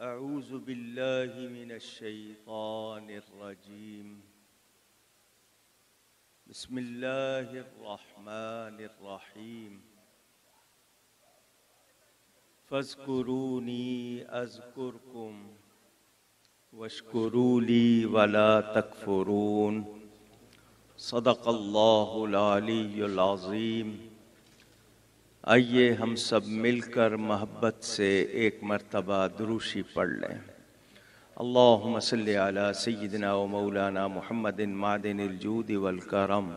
أعوذ بالله من الشيطان الرجيم. بسم الله الرحمن الرحيم. فاذكروني أذكركم واشكروا لي ولا تكفرون. صدق الله العلی العظیم. آئیے ہم سب مل کر محبت سے ایک مرتبہ دروشی پڑھ لیں. اللہم صلی علی سیدنا و مولانا محمد معدن الجود والکرم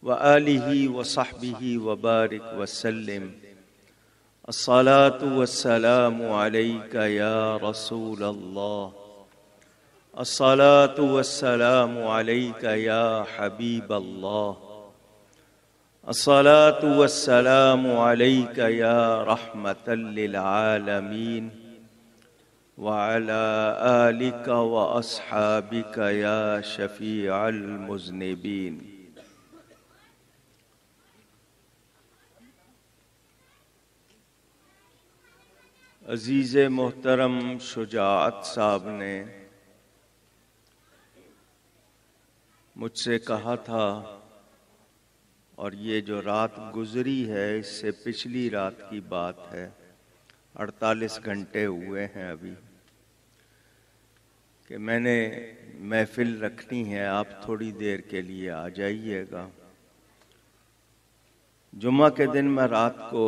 وآلہ وصحبہ وبارک وسلم. الصلاة والسلام علیک یا رسول اللہ. الصلاة والسلام علیک یا حبیب اللہ. الصلاة والسلام علیک یا رحمة للعالمین وعلى آلک واصحابک یا شفیع المذنبین. عزیز محترم شجاعت صاحب نے مجھ سے کہا تھا، اور یہ جو رات گزری ہے اس سے پچھلی رات کی بات ہے، 48 گھنٹے ہوئے ہیں ابھی، کہ میں نے محفل رکھنی ہے، آپ تھوڑی دیر کے لیے آ جائیے گا. جمعہ کے دن میں رات کو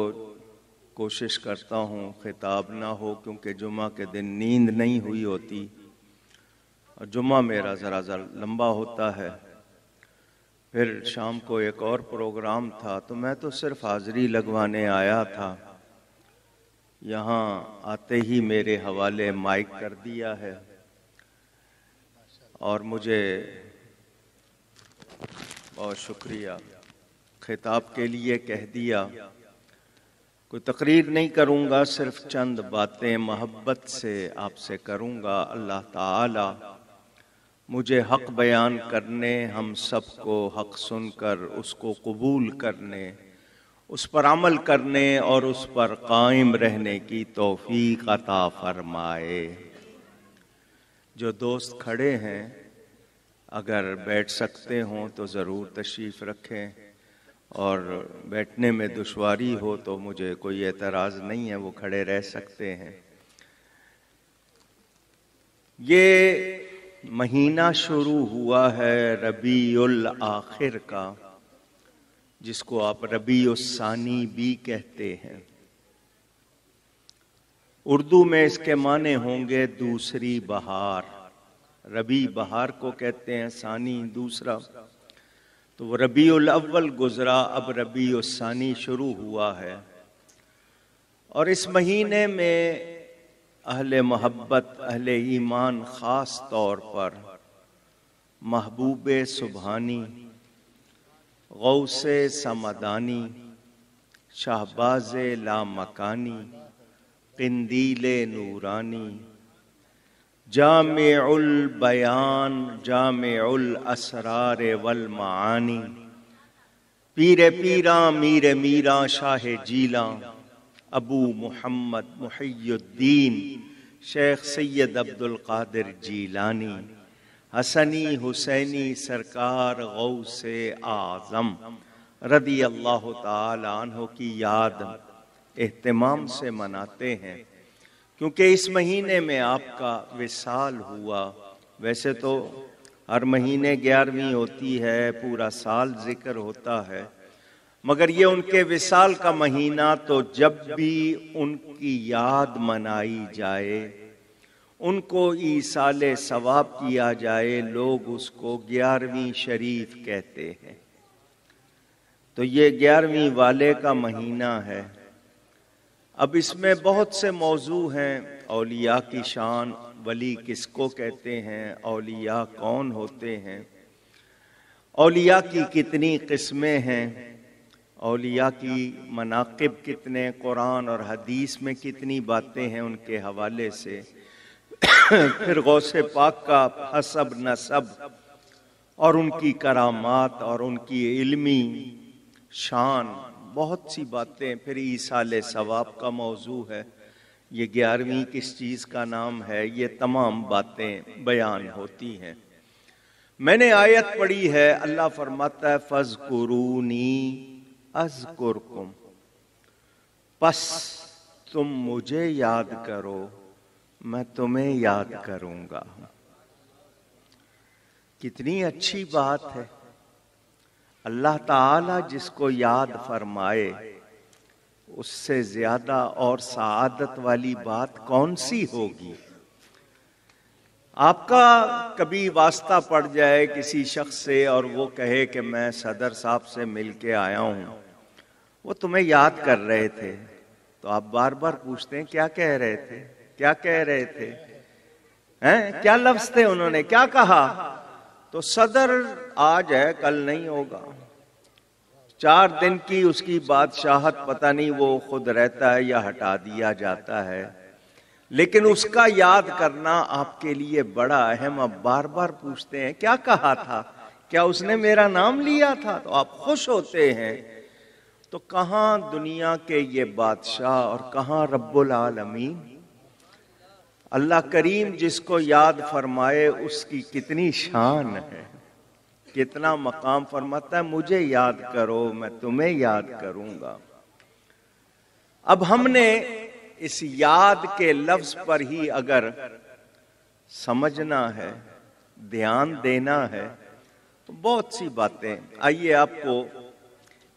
کوشش کرتا ہوں خطاب نہ ہو، کیونکہ جمعہ کے دن نیند نہیں ہوئی ہوتی اور جمعہ میرا ذرا لمبا ہوتا ہے. پھر شام کو ایک اور پروگرام تھا، تو میں تو صرف حاضری لگوانے آیا تھا. یہاں آتے ہی میرے حوالے مائک کر دیا ہے اور مجھے بہت شکریہ خطاب کے لیے کہہ دیا. کوئی تقریر نہیں کروں گا، صرف چند باتیں محبت سے آپ سے کروں گا. اللہ تعالی مجھے حق بیان کرنے، ہم سب کو حق سن کر اس کو قبول کرنے، اس پر عمل کرنے اور اس پر قائم رہنے کی توفیق عطا فرمائے. جو دوست کھڑے ہیں اگر بیٹھ سکتے ہوں تو ضرور تشریف رکھیں، اور بیٹھنے میں دشواری ہو تو مجھے کوئی اعتراض نہیں ہے، وہ کھڑے رہ سکتے ہیں. یہ مہینہ شروع ہوا ہے ربیع الآخر کا، جس کو آپ ربیع الثانی بھی کہتے ہیں. اردو میں اس کے معنی ہوں گے دوسری بہار. ربیع بہار کو کہتے ہیں، ثانی دوسرا. تو وہ ربیع الاول گزرا، اب ربیع الثانی شروع ہوا ہے. اور اس مہینے میں اہل محبت، اہل ایمان خاص طور پر محبوب سبحانی، غوث سمدانی، شہباز لامکانی، قندیل نورانی، جامع البیان، جامع الاسرار والمعانی، پیر پیراں میر میراں شاہ جیلاں، ابو محمد محی الدین شیخ سید عبد القادر جیلانی، حسنی حسینی سرکار غوث اعظم رضی اللہ تعالی عنہ کی یاد اہتمام سے مناتے ہیں، کیونکہ اس مہینے میں آپ کا وصال ہوا. ویسے تو ہر مہینے 11ویں ہوتی ہے، پورا سال ذکر ہوتا ہے، مگر یہ ان کے وصال کا مہینہ، تو جب بھی ان کی یاد منائی جائے، ان کو ایصال ثواب کیا جائے، لوگ اس کو 11ویں شریف کہتے ہیں. تو یہ 11ویں والے کا مہینہ ہے. اب اس میں بہت سے موضوع ہیں. اولیاء کی شان، ولی کس کو کہتے ہیں، اولیاء کون ہوتے ہیں، اولیاء کی کتنی قسمیں ہیں، اولیاء کی مناقب کتنے، قرآن اور حدیث میں کتنی باتیں ہیں ان کے حوالے سے. پھر غوث پاک کا حسب نسب اور ان کی کرامات اور ان کی علمی شان، بہت سی باتیں. پھر ایصال ثواب کا موضوع ہے. یہ 11ویں کس چیز کا نام ہے، یہ تمام باتیں بیان ہوتی ہیں۔ میں نے آیت پڑھی ہے، اللہ فرماتا ہے فَاذْكُرُونِي أَذْكُرْكُمْ، پس تم مجھے یاد کرو میں تمہیں یاد کروں گا۔ کتنی اچھی بات ہے، اللہ تعالی جس کو یاد فرمائے اس سے زیادہ اور سعادت والی بات کون سی ہوگی؟ آپ کا کبھی واسطہ پڑ جائے کسی شخص سے اور وہ کہے کہ میں صدر صاحب سے مل کے آیا ہوں، وہ تمہیں یاد کر رہے تھے، تو آپ بار بار پوچھتے ہیں کیا کہہ رہے تھے، کیا کہہ رہے تھے، کیا لفظ تھے انہوں نے، کیا کہا؟ تو صدر آج ہے کل نہیں ہوگا، 4 دن کی اس کی بادشاہت پتہ نہیں وہ خود رہتا ہے یا ہٹا دیا جاتا ہے، لیکن اس کا یاد کرنا آپ کے لیے بڑا اہم۔ اب بار بار پوچھتے ہیں کیا کہا تھا، کیا اس نے میرا نام لیا تھا، تو آپ خوش ہوتے ہیں۔ تو کہاں دنیا کے یہ بادشاہ اور کہاں رب العالمین؟ اللہ کریم جس کو یاد فرمائے اس کی کتنی شان ہے، کتنا مقام، فرماتا ہے مجھے یاد کرو میں تمہیں یاد کروں گا۔ اب ہم نے اس یاد کے لفظ پر ہی اگر سمجھنا ہے، دھیان دینا ہے، تو بہت سی باتیں۔ آئیے آپ کو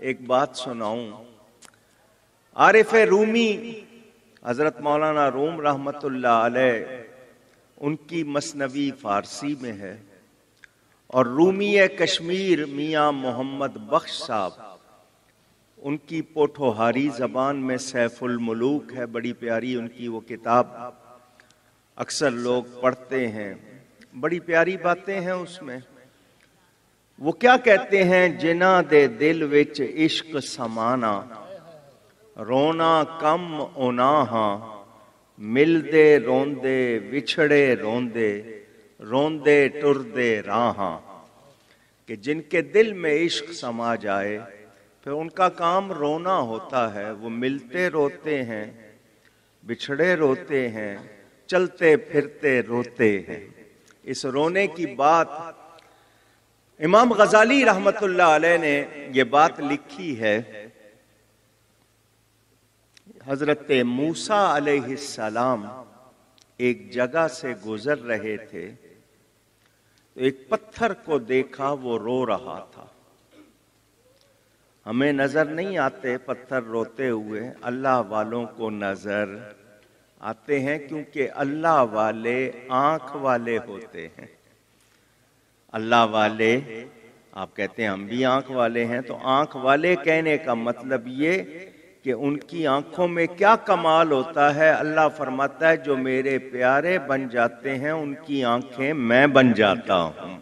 ایک بات سناؤں۔ عارف رومی حضرت مولانا روم رحمت اللہ علیہ، ان کی مثنوی فارسی میں ہے، اور رومی کشمیر میاں محمد بخش صاحب، ان کی پوٹھوہاری زبان میں سیف الملوک ہے، بڑی پیاری ان کی وہ کتاب، اکثر لوگ پڑھتے ہیں، بڑی پیاری باتیں ہیں اس میں۔ وہ کیا کہتے ہیں؟ جنہ دے دل وچ عشق سمانا، رونا کم اونا ہاں، ملدے روندے وچھڑے روندے، روندے ٹردے راہاں، کہ جن کے دل میں عشق سما جائے پھر ان کا کام رونا ہوتا ہے، وہ ملتے روتے ہیں، بچھڑے روتے ہیں، چلتے پھرتے روتے ہیں۔ اس رونے کی بات امام غزالی رحمت اللہ علیہ نے یہ بات لکھی ہے۔ حضرت موسیٰ علیہ السلام ایک جگہ سے گزر رہے تھے تو ایک پتھر کو دیکھا، وہ رو رہا تھا۔ ہمیں نظر نہیں آتے پتھر روتے ہوئے، اللہ والوں کو نظر آتے ہیں، کیونکہ اللہ والے آنکھ والے ہوتے ہیں۔ اللہ والے، آپ کہتے ہیں ہم بھی آنکھ والے ہیں، تو آنکھ والے کہنے کا مطلب یہ کہ ان کی آنکھوں میں کیا کمال ہوتا ہے۔ اللہ فرماتا ہے جو میرے پیارے بن جاتے ہیں ان کی آنکھیں میں بن جاتا ہوں۔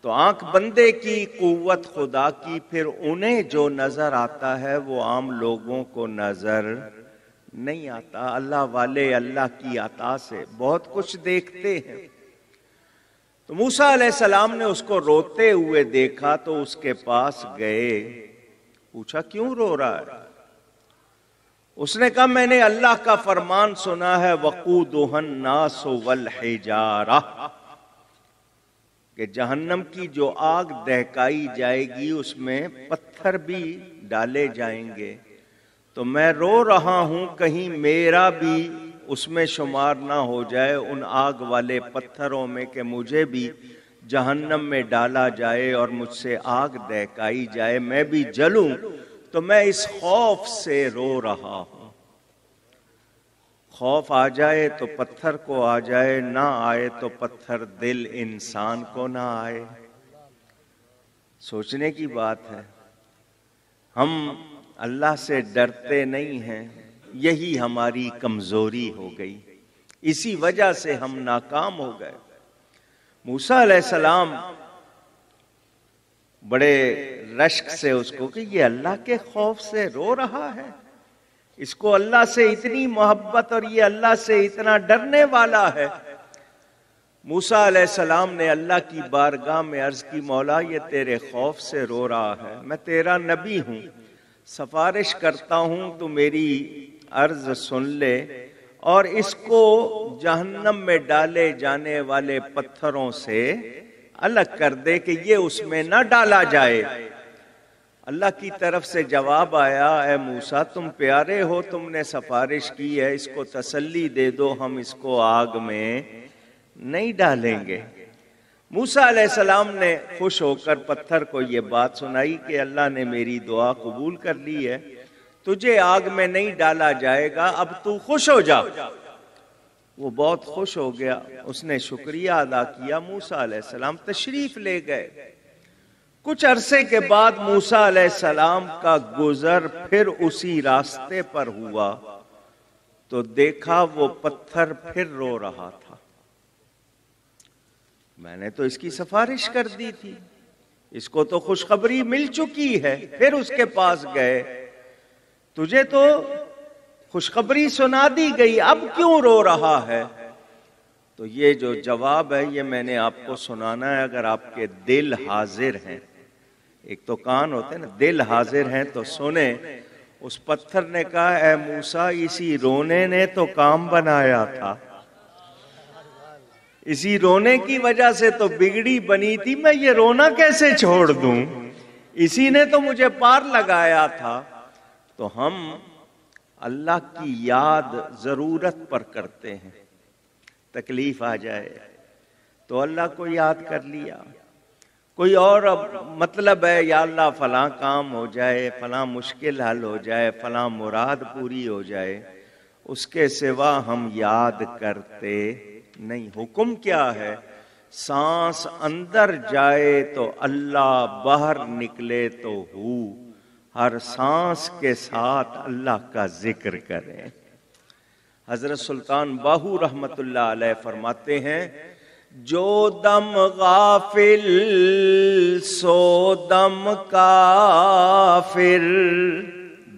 تو آنکھ بندے کی، قوت خدا کی، پھر انہیں جو نظر آتا ہے وہ عام لوگوں کو نظر نہیں آتا۔ اللہ والے اللہ کی عطا سے بہت کچھ دیکھتے ہیں۔ تو موسیٰ علیہ السلام نے اس کو روتے ہوئے دیکھا تو اس کے پاس گئے، پوچھا کیوں رو رہا ہے؟ اس نے کہا میں نے اللہ کا فرمان سنا ہے وقودها الناس والحجارہ، کہ جہنم کی جو آگ دہکائی جائے گی اس میں پتھر بھی ڈالے جائیں گے، تو میں رو رہا ہوں کہیں میرا بھی اس میں شمار نہ ہو جائے ان آگ والے پتھروں میں، کہ مجھے بھی جہنم میں ڈالا جائے اور مجھ سے آگ دہکائی جائے، میں بھی جلوں، تو میں اس خوف سے رو رہا ہوں۔ خوف آ جائے تو پتھر کو آ جائے، نہ آئے تو پتھر دل انسان کو نہ آئے۔ سوچنے کی بات ہے، ہم اللہ سے ڈرتے نہیں ہیں، یہی ہماری کمزوری ہو گئی، اسی وجہ سے ہم ناکام ہو گئے۔ موسیٰ علیہ السلام بڑے رشک سے اس کو کہ یہ اللہ کے خوف سے رو رہا ہے، اس کو اللہ سے اتنی محبت اور یہ اللہ سے اتنا ڈرنے والا ہے۔ موسیٰ علیہ السلام نے اللہ کی بارگاہ میں عرض کی مولا یہ تیرے خوف سے رو رہا ہے، میں تیرا نبی ہوں، سفارش کرتا ہوں تو میری عرض سن لے اور اس کو جہنم میں ڈالے جانے والے پتھروں سے الگ کر دے کہ یہ اس میں نہ ڈالا جائے۔ اللہ کی طرف سے جواب آیا، اے موسیٰ تم پیارے ہو، تم نے سفارش کی ہے، اس کو تسلی دے دو، ہم اس کو آگ میں نہیں ڈالیں گے۔ موسیٰ علیہ السلام نے خوش ہو کر پتھر کو یہ بات سنائی کہ اللہ نے میری دعا قبول کر لی ہے، تجھے آگ میں نہیں ڈالا جائے گا، اب تو خوش ہو جا۔ وہ بہت خوش ہو گیا، اس نے شکریہ ادا کیا، موسیٰ علیہ السلام تشریف لے گئے۔ کچھ عرصے کے بعد موسیٰ علیہ السلام کا گزر پھر اسی راستے پر ہوا تو دیکھا وہ پتھر پھر رو رہا تھا۔ میں نے تو اس کی سفارش کر دی تھی، اس کو تو خوشخبری مل چکی ہے، پھر اس کے پاس گئے، تجھے تو خوشخبری سنا دی گئی، اب کیوں رو رہا ہے؟ تو یہ جو جواب ہے یہ میں نے آپ کو سنانا ہے اگر آپ کے دل حاضر ہیں۔ ایک تو کان ہوتے ہیں نا، دل حاضر ہیں تو سنیں۔ اس پتھر نے کہا، اے موسیٰ اسی رونے نے تو کام بنایا تھا، اسی رونے کی وجہ سے تو بگڑی بنی تھی، میں یہ رونا کیسے چھوڑ دوں، اسی نے تو مجھے پار لگایا تھا۔ تو ہم اللہ کی یاد ضرورت پر کرتے ہیں، تکلیف آ جائے تو اللہ کو یاد کر لیا، کوئی اور مطلب ہے یا اللہ فلاں کام ہو جائے، فلاں مشکل حل ہو جائے، فلاں مراد پوری ہو جائے، اس کے سوا ہم یاد کرتے نہیں۔ حکم کیا ہے؟ سانس اندر جائے تو اللہ، باہر نکلے تو ہو، ہر سانس کے ساتھ اللہ کا ذکر کریں۔ حضرت سلطان باہو رحمت اللہ علیہ فرماتے ہیں، جو دم غافل سو دم کافر،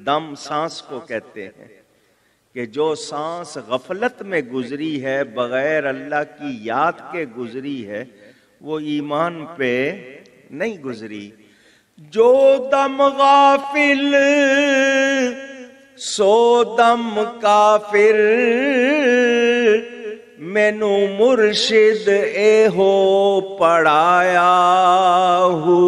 دم سانس کو کہتے ہیں کہ جو سانس غفلت میں گزری ہے، بغیر اللہ کی یاد کے گزری ہے، وہ ایمان پہ نہیں گزری۔ جو دم غافل سو دم کافر، مینو مرشد اے ہو پڑھایا ہو۔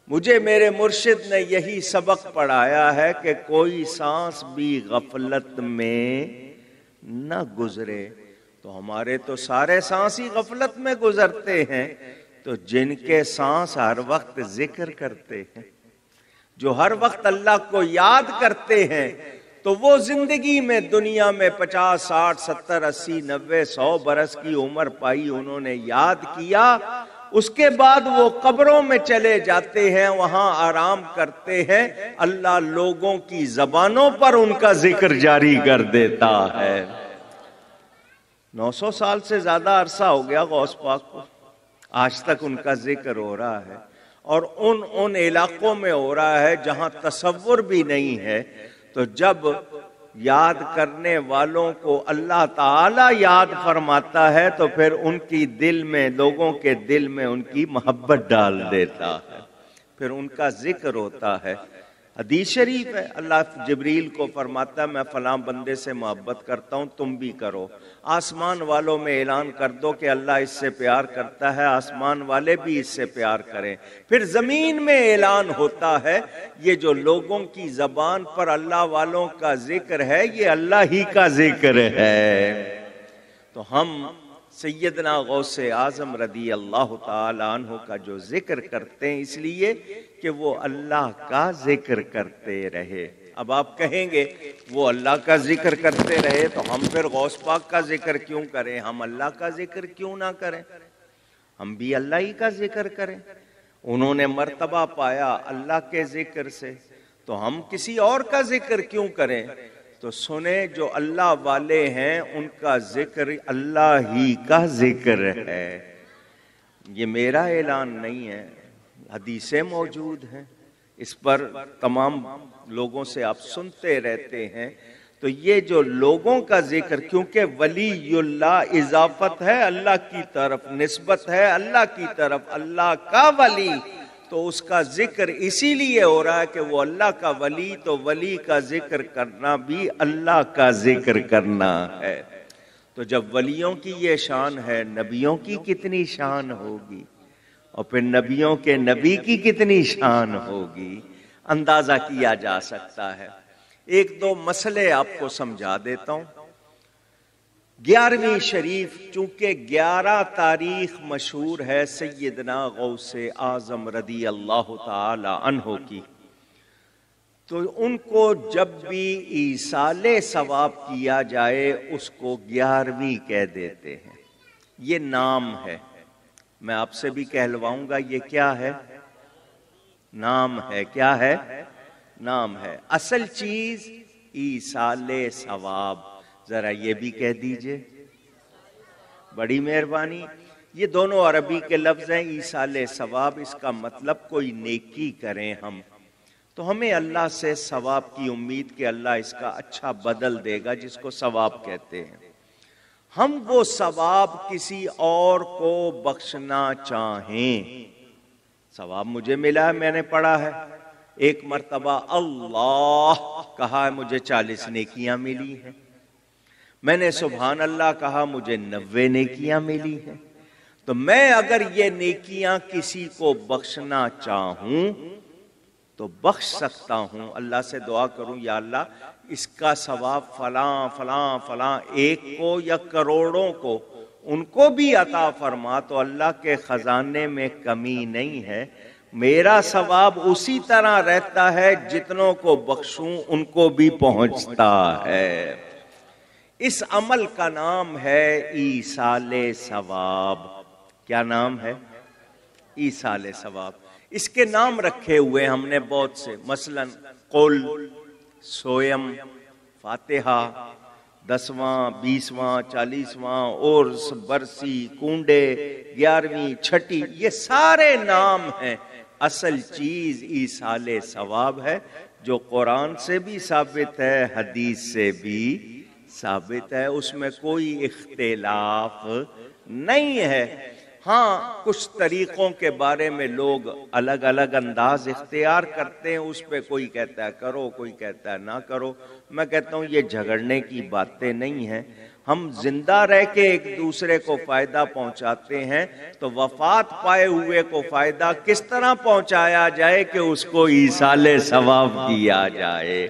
مجھے میرے مرشد نے یہی سبق پڑھایا ہے کہ کوئی سانس بھی غفلت میں نہ گزرے۔ تو ہمارے تو سارے سانس ہی غفلت میں گزرتے ہیں، تو جن کے سانس ہر وقت ذکر کرتے ہیں، جو ہر وقت اللہ کو یاد کرتے ہیں، تو وہ زندگی میں دنیا میں 50 60 70 80 90 100 برس کی عمر پائی، انہوں نے یاد کیا، اس کے بعد وہ قبروں میں چلے جاتے ہیں، وہاں آرام کرتے ہیں، اللہ لوگوں کی زبانوں پر ان کا ذکر جاری کر دیتا ہے۔ 900 سال سے زیادہ عرصہ ہو گیا غوث پاک کو، آج تک ان کا ذکر ہو رہا ہے، اور ان علاقوں میں ہو رہا ہے جہاں تصور بھی نہیں ہے۔ تو جب یاد کرنے والوں کو اللہ تعالی یاد فرماتا ہے تو پھر ان کی دل میں، لوگوں کے دل میں ان کی محبت ڈال دیتا ہے، پھر ان کا ذکر ہوتا ہے۔ حدیث شریف ہے، اللہ جبریل کو فرماتا ہے میں فلاں بندے سے محبت کرتا ہوں، تم بھی کرو۔ آسمان والوں میں اعلان کر دو کہ اللہ اس سے پیار کرتا ہے، آسمان والے بھی اس سے پیار کریں۔ پھر زمین میں اعلان ہوتا ہے، یہ جو لوگوں کی زبان پر اللہ والوں کا ذکر ہے، یہ اللہ ہی کا ذکر ہے۔ تو ہم سیدنا غوث اعظم رضی اللہ تعالی عنہ کا جو ذکر کرتے ہیں اس لیے کہ وہ اللہ کا ذکر کرتے رہے۔ اب آپ کہیں گے وہ اللہ کا ذکر کرتے رہے تو ہم پھر غوث پاک کا ذکر کیوں کریں، ہم اللہ کا ذکر کیوں نہ کریں، ہم بھی اللہ ہی کا ذکر کریں۔ انہوں نے مرتبہ پایا اللہ کے ذکر سے، تو ہم کسی اور کا ذکر کیوں کریں؟ تو سنیں، جو اللہ والے ہیں ان کا ذکر اللہ ہی کا ذکر ہے۔ یہ میرا اعلان نہیں ہے، حدیثیں موجود ہیں، اس پر تمام لوگوں سے آپ سنتے رہتے ہیں۔ تو یہ جو لوگوں کا ذکر، کیونکہ ولی اللہ اضافت ہے اللہ کی طرف، نسبت ہے اللہ کی طرف، اللہ کا ولی، تو اس کا ذکر اسی لیے ہو رہا ہے کہ وہ اللہ کا ولی، تو ولی کا ذکر کرنا بھی اللہ کا ذکر کرنا ہے۔ تو جب ولیوں کی یہ شان ہے، نبیوں کی کتنی شان ہوگی، اور پھر نبیوں کے نبی کی کتنی شان ہوگی، اندازہ کیا جا سکتا ہے۔ ایک دو مسئلے آپ کو سمجھا دیتا ہوں۔ 11ویں شریف، چونکہ 11 تاریخ مشہور ہے سیدنا غوث اعظم رضی اللہ تعالی عنہ کی، تو ان کو جب بھی ایصال ثواب کیا جائے اس کو 11ویں کہہ دیتے ہیں۔ یہ نام ہے، میں آپ سے بھی کہلواؤں گا یہ کیا ہے؟ نام ہے۔ کیا ہے؟ نام ہے۔ اصل چیز ایصال ثواب، ذرا یہ بھی کہہ دیجئے، بڑی مہربانی۔ یہ دونوں عربی کے لفظ ہیں، ایصال ثواب، اس کا مطلب کوئی نیکی کریں ہم تو ہمیں اللہ سے ثواب کی امید کہ اللہ اس کا اچھا بدل دے گا، جس کو ثواب کہتے ہیں۔ ہم وہ ثواب کسی اور کو بخشنا چاہیں، ثواب مجھے ملا ہے، میں نے پڑھا ہے، ایک مرتبہ اللہ کہا، مجھے 40 نیکیاں ملی ہیں، میں نے سبحان اللہ کہا، مجھے 90 نیکیاں ملی ہیں، تو میں اگر یہ نیکیاں کسی کو بخشنا چاہوں تو بخش سکتا ہوں، اللہ سے دعا کروں یا اللہ اس کا ثواب فلاں فلاں فلاں ایک کو یا کروڑوں کو ان کو بھی عطا فرما، تو اللہ کے خزانے میں کمی نہیں ہے، میرا ثواب اسی طرح رہتا ہے، جتنوں کو بخشوں ان کو بھی پہنچتا ہے۔ اس عمل کا نام ہے ایصال ثواب۔ کیا نام ہے؟ ایصال ثواب۔ اس کے نام رکھے ہوئے ہم نے بہت سے، مثلا قل، سویم، فاتحہ، 10واں، 20واں، 40واں، عرس، برسی، کنڈے، 11ویں، چھٹی، یہ سارے نام ہیں۔ اصل چیز ایصال ثواب ہے، جو قرآن سے بھی ثابت ہے، حدیث سے بھی ثابت ہے، اس میں کوئی اختلاف نہیں ہے۔ ہاں کچھ طریقوں کے بارے میں لوگ الگ الگ انداز اختیار کرتے ہیں، اس پہ کوئی کہتا ہے کرو، کوئی کہتا ہے نہ کرو۔ میں کہتا ہوں یہ جھگڑنے کی باتیں نہیں ہیں، ہم زندہ رہ کے ایک دوسرے کو فائدہ پہنچاتے ہیں، تو وفات پائے ہوئے کو فائدہ کس طرح پہنچایا جائے کہ اس کو ایصال ثواب کیا جائے۔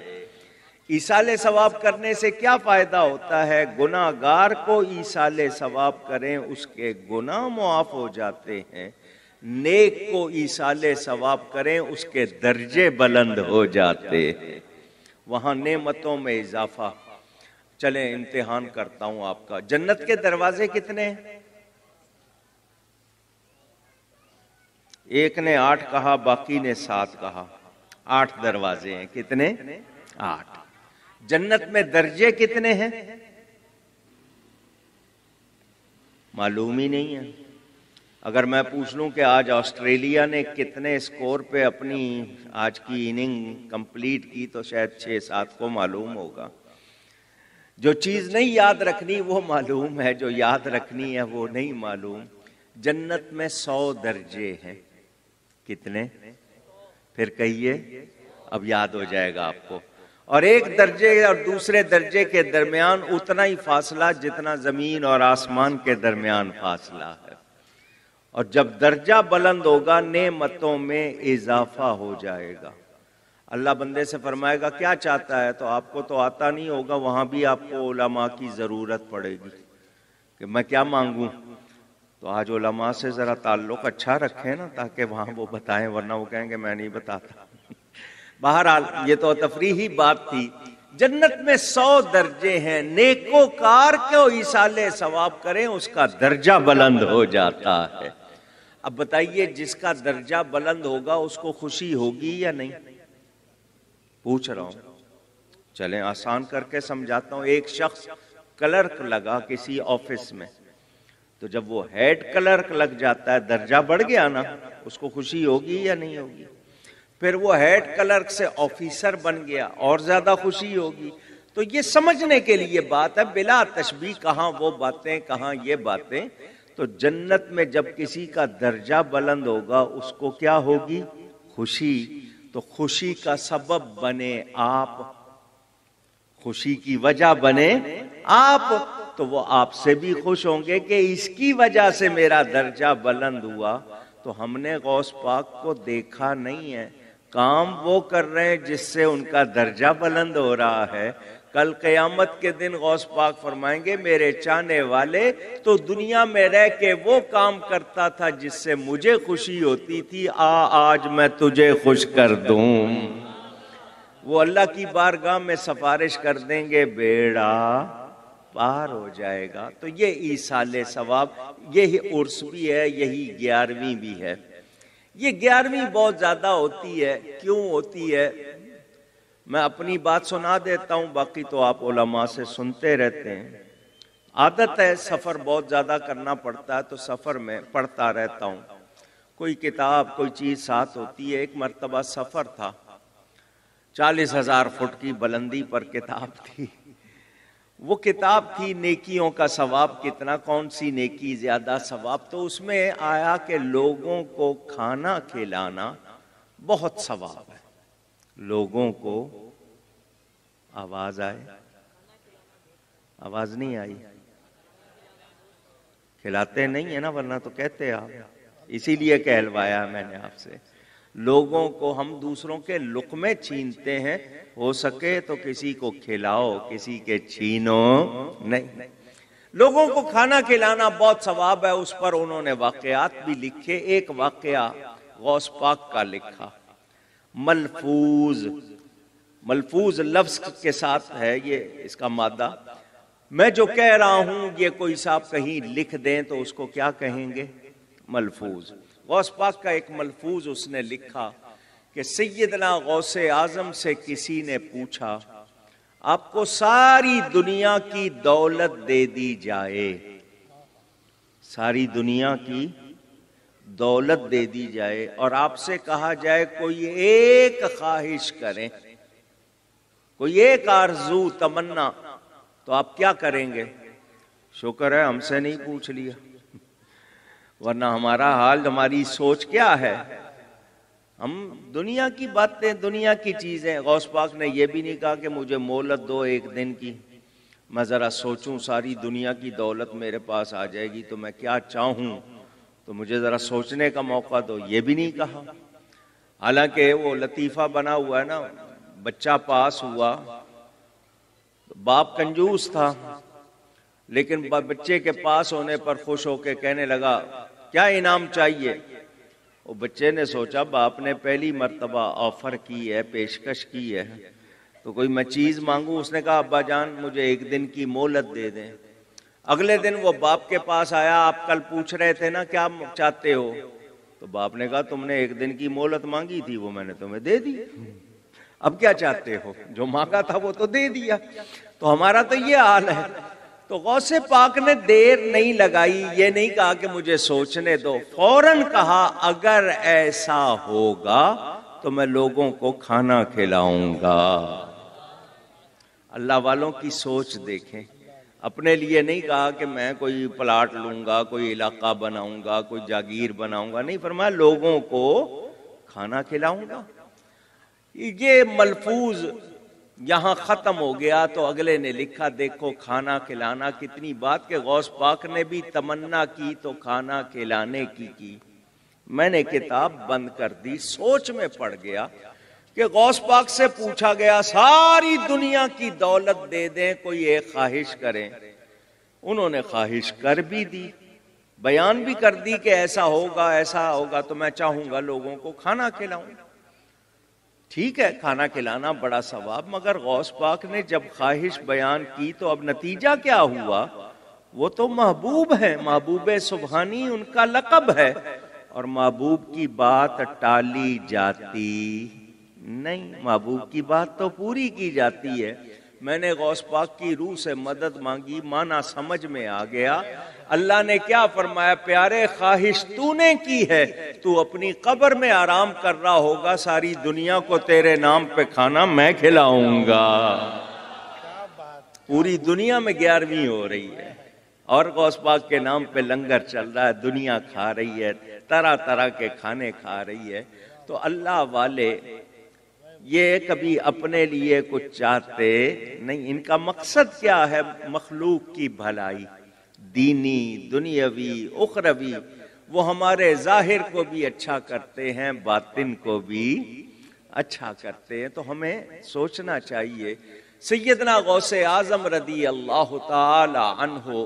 ایصال ثواب کرنے سے کیا فائدہ ہوتا ہے؟ گناہ گار کو ایصال ثواب کریں اس کے گناہ معاف ہو جاتے ہیں، نیک کو ایصال ثواب کریں اس کے درجے بلند ہو جاتے ہیں، وہاں نعمتوں میں اضافہ۔ چلیں امتحان کرتا ہوں آپ کا، جنت کے دروازے کتنے ہیں؟ ایک نے 8 کہا، باقی نے 7 کہا، 8 دروازے ہیں۔ کتنے؟ 8۔ جنت میں درجے کتنے ہیں؟ معلوم ہی نہیں ہے۔ اگر میں پوچھ لوں کہ آج آسٹریلیا نے کتنے سکور پہ اپنی آج کی اننگ کمپلیٹ کی، تو شاید 6-7 کو معلوم ہوگا۔ جو چیز نہیں یاد رکھنی وہ معلوم ہے، جو یاد رکھنی ہے وہ نہیں معلوم۔ جنت میں 100 درجے ہیں۔ کتنے؟ پھر کہیے، اب یاد ہو جائے گا آپ کو۔ اور ایک درجے اور دوسرے درجے کے درمیان اتنا ہی فاصلہ جتنا زمین اور آسمان کے درمیان فاصلہ ہے۔ اور جب درجہ بلند ہوگا نعمتوں میں اضافہ ہو جائے گا۔ اللہ بندے سے فرمائے گا کیا چاہتا ہے، تو آپ کو تو آتا نہیں ہوگا، وہاں بھی آپ کو علماء کی ضرورت پڑے گی کہ میں کیا مانگوں۔ تو آج علماء سے ذرا تعلق اچھا رکھیں نا، تاکہ وہاں وہ بتائیں، ورنہ وہ کہیں گے میں نہیں بتاتا۔ بہرحال یہ تو تفریحی بات تھی۔ جنت میں 100 درجے ہیں، نیکوکار کو ایصال ثواب کریں اس کا درجہ بلند ہو جاتا ہے۔ اب بتائیے جس کا درجہ بلند ہوگا اس کو خوشی ہوگی یا نہیں؟ پوچھ رہا ہوں، چلیں آسان کر کے سمجھاتا ہوں۔ ایک شخص کلرک لگا کسی آفس میں، تو جب وہ ہیڈ کلرک لگ جاتا ہے درجہ بڑھ گیا نا، اس کو خوشی ہوگی یا نہیں ہوگی؟ پھر وہ ہیڈ کلرک سے آفیسر بن گیا، اور زیادہ خوشی ہوگی۔ تو یہ سمجھنے کے لیے بات ہے، بلا تشبیہ، کہاں وہ باتیں کہاں یہ باتیں۔ تو جنت میں جب کسی کا درجہ بلند ہوگا اس کو کیا ہوگی؟ خوشی۔ تو خوشی کا سبب بنے آپ، خوشی کی وجہ بنے آپ، تو وہ آپ سے بھی خوش ہوں گے کہ اس کی وجہ سے میرا درجہ بلند ہوا۔ تو ہم نے غوث پاک کو دیکھا نہیں ہے، کام وہ کر رہے ہیں جس سے ان کا درجہ بلند ہو رہا ہے۔ کل قیامت کے دن غوث پاک فرمائیں گے میرے چاہنے والے تو دنیا میں رہ کے وہ کام کرتا تھا جس سے مجھے خوشی ہوتی تھی، آج میں تجھے خوش کر دوں۔ وہ اللہ کی بارگاہ میں سفارش کر دیں گے، بیڑا پار ہو جائے گا۔ تو یہ ایصال ثواب، یہی عرس بھی ہے، یہی 11ویں بھی ہے۔ یہ 11ویں بہت زیادہ ہوتی ہے، کیوں ہوتی ہے؟ میں اپنی بات سنا دیتا ہوں، باقی تو آپ علماء سے سنتے رہتے ہیں۔ عادت ہے، سفر بہت زیادہ کرنا پڑتا ہے تو سفر میں پڑھتا رہتا ہوں، کوئی کتاب کوئی چیز ساتھ ہوتی ہے۔ ایک مرتبہ سفر تھا، 40,000 فٹ کی بلندی پر کتاب تھی۔ وہ کتاب تھی نیکیوں کا ثواب کتنا، کون سی نیکی زیادہ ثواب۔ تو اس میں آیا کہ لوگوں کو کھانا کھلانا بہت ثواب ہے۔ لوگوں کو آواز آئے، آواز نہیں آئی، کھلاتے نہیں ہیں نا، ورنہ تو کہتے آپ، اسی لیے کہلوایا میں نے آپ سے۔ لوگوں کو، ہم دوسروں کے لقمے چھینتے ہیں، ہو سکے تو کسی کو کھلاؤ، کسی کے چھینو نہیں۔ لوگوں کو کھانا کھلانا بہت ثواب ہے۔ اس پر انہوں نے واقعات بھی لکھے۔ ایک واقعہ غوث پاک کا لکھا، ملفوظ، ملفوظ لفظ کے ساتھ ہے یہ اس کا مادہ۔ میں جو کہہ رہا ہوں یہ کوئی صاحب کہیں لکھ دیں تو اس کو کیا کہیں گے؟ ملفوظ۔ غوث پاک کا ایک ملفوظ اس نے لکھا کہ سیدنا غوث اعظم سے کسی نے پوچھا، آپ کو ساری دنیا کی دولت دے دی جائے، ساری دنیا کی دولت دے دی جائے اور آپ سے کہا جائے کوئی ایک خواہش کریں، کوئی ایک آرزو تمنا، تو آپ کیا کریں گے؟ شکر ہے ہم سے نہیں پوچھ لیا، ورنہ ہمارا حال، ہماری سوچ کیا ہے؟ ہم دنیا کی باتیں، دنیا کی چیزیں۔ غوث پاک نے یہ بھی نہیں کہا کہ مجھے مہلت دو ایک دن کی، میں ذرا سوچوں، ساری دنیا کی دولت میرے پاس آ جائے گی تو میں کیا چاہوں، تو مجھے ذرا سوچنے کا موقع دو، یہ بھی نہیں کہا۔ حالانکہ وہ لطیفہ بنا ہوا ہے نا، بچہ پاس ہوا، باپ کنجوس تھا لیکن بچے کے پاس ہونے پر خوش ہو کے کہنے لگا کیا انعام چاہیے؟ وہ بچے نے سوچا باپ نے پہلی مرتبہ آفر کی ہے، پیشکش کی ہے، تو کوئی میں چیز مانگوں؟ اس نے کہا ابا جان مجھے ایک دن کی مہلت دے دیں۔ اگلے دن وہ باپ کے پاس آیا، آپ کل پوچھ رہے تھے نا کیا چاہتے ہو؟ تو باپ نے کہا تم نے ایک دن کی مہلت مانگی تھی، وہ میں نے تمہیں دے دی، اب کیا چاہتے ہو؟ جو مانگا تھا وہ تو دے دیا۔ تو ہمارا تو یہ حال ہے۔ تو غوث پاک نے دیر نہیں لگائی، یہ نہیں کہا کہ مجھے سوچنے دو، فوراً کہا اگر ایسا ہوگا تو میں لوگوں کو کھانا کھلاؤں گا۔ اللہ والوں کی سوچ دیکھیں، اپنے لیے نہیں کہا کہ میں کوئی پلاٹ لوں گا، کوئی علاقہ بناؤں گا، کوئی جاگیر بناؤں گا، نہیں، فرمایا لوگوں کو کھانا کھلاؤں گا۔ یہ ملفوظ یہاں ختم ہو گیا تو اگلے نے لکھا دیکھو کھانا کھلانا کتنی بات، کہ غوث پاک نے بھی تمنا کی تو کھانا کھلانے کی۔ میں نے کتاب بند کر دی، سوچ میں پڑ گیا کہ غوث پاک سے پوچھا گیا ساری دنیا کی دولت دے دیں، کوئی ایک خواہش کریں۔ انہوں نے خواہش کر بھی دی، بیان بھی کر دی کہ ایسا ہوگا تو میں چاہوں گا لوگوں کو کھانا کھلاؤں۔ ٹھیک ہے، کھانا کھلانا بڑا ثواب، مگر غوث پاک نے جب خواہش بیان کی تو اب نتیجہ کیا ہوا؟ وہ تو محبوب ہے، محبوب سبحانی ان کا لقب ہے، اور محبوب کی بات ٹالی جاتی نہیں، محبوب کی بات تو پوری کی جاتی ہے۔ میں نے غوث پاک کی روح سے مدد مانگی، معنی سمجھ میں آ گیا۔ اللہ نے کیا فرمایا؟ پیارے خواہش تو نے کی ہے، تو اپنی قبر میں آرام کر رہا ہوگا، ساری دنیا کو تیرے نام پہ کھانا میں کھلاؤں گا۔ پوری دنیا میں 11ویں ہو رہی ہے اور غوث پاک کے نام پہ لنگر چل رہا ہے، دنیا کھا رہی ہے، طرح طرح کے کھانے کھا رہی ہے. تو اللہ والے یہ کبھی اپنے لیے کچھ چاہتے نہیں. ان کا مقصد کیا ہے؟ مخلوق کی بھلائی، دینی، دنیاوی، اخروی. وہ ہمارے ظاہر کو بھی اچھا کرتے ہیں، باطن کو بھی اچھا کرتے ہیں. تو ہمیں سوچنا چاہیے. سیدنا غوث اعظم رضی اللہ تعالی عنہ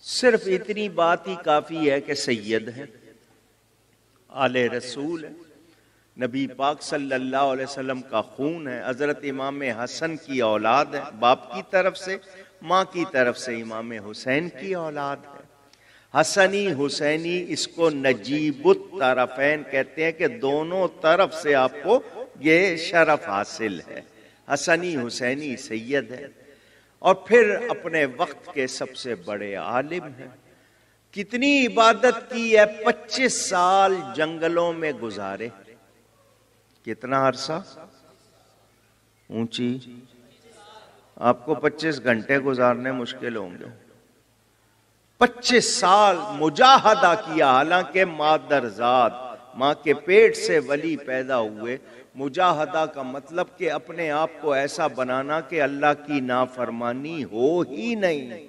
صرف اتنی بات ہی کافی ہے کہ سید ہیں، آل رسول ہیں، نبی پاک صلی اللہ علیہ وسلم کا خون ہے، حضرت امام حسن کی اولاد ہے، باپ کی طرف سے، ماں کی طرف سے امام حسین کی اولاد ہے. حسنی حسینی، اس کو نجیب الطرفین کہتے ہیں کہ دونوں طرف سے آپ کو یہ شرف حاصل ہے. حسنی حسینی سید ہے اور پھر اپنے وقت کے سب سے بڑے عالم ہیں. کتنی عبادت کی ہے؟ 25 سال جنگلوں میں گزارے. کتنا عرصہ؟ اونچی آپ کو 25 گھنٹے گزارنے مشکل ہوں گے. 25 سال مجاہدہ کیا، حالانکہ مادرزاد، ماں کے پیٹ سے ولی پیدا ہوئے. مجاہدہ کا مطلب کہ اپنے آپ کو ایسا بنانا کہ اللہ کی نافرمانی ہو ہی نہیں،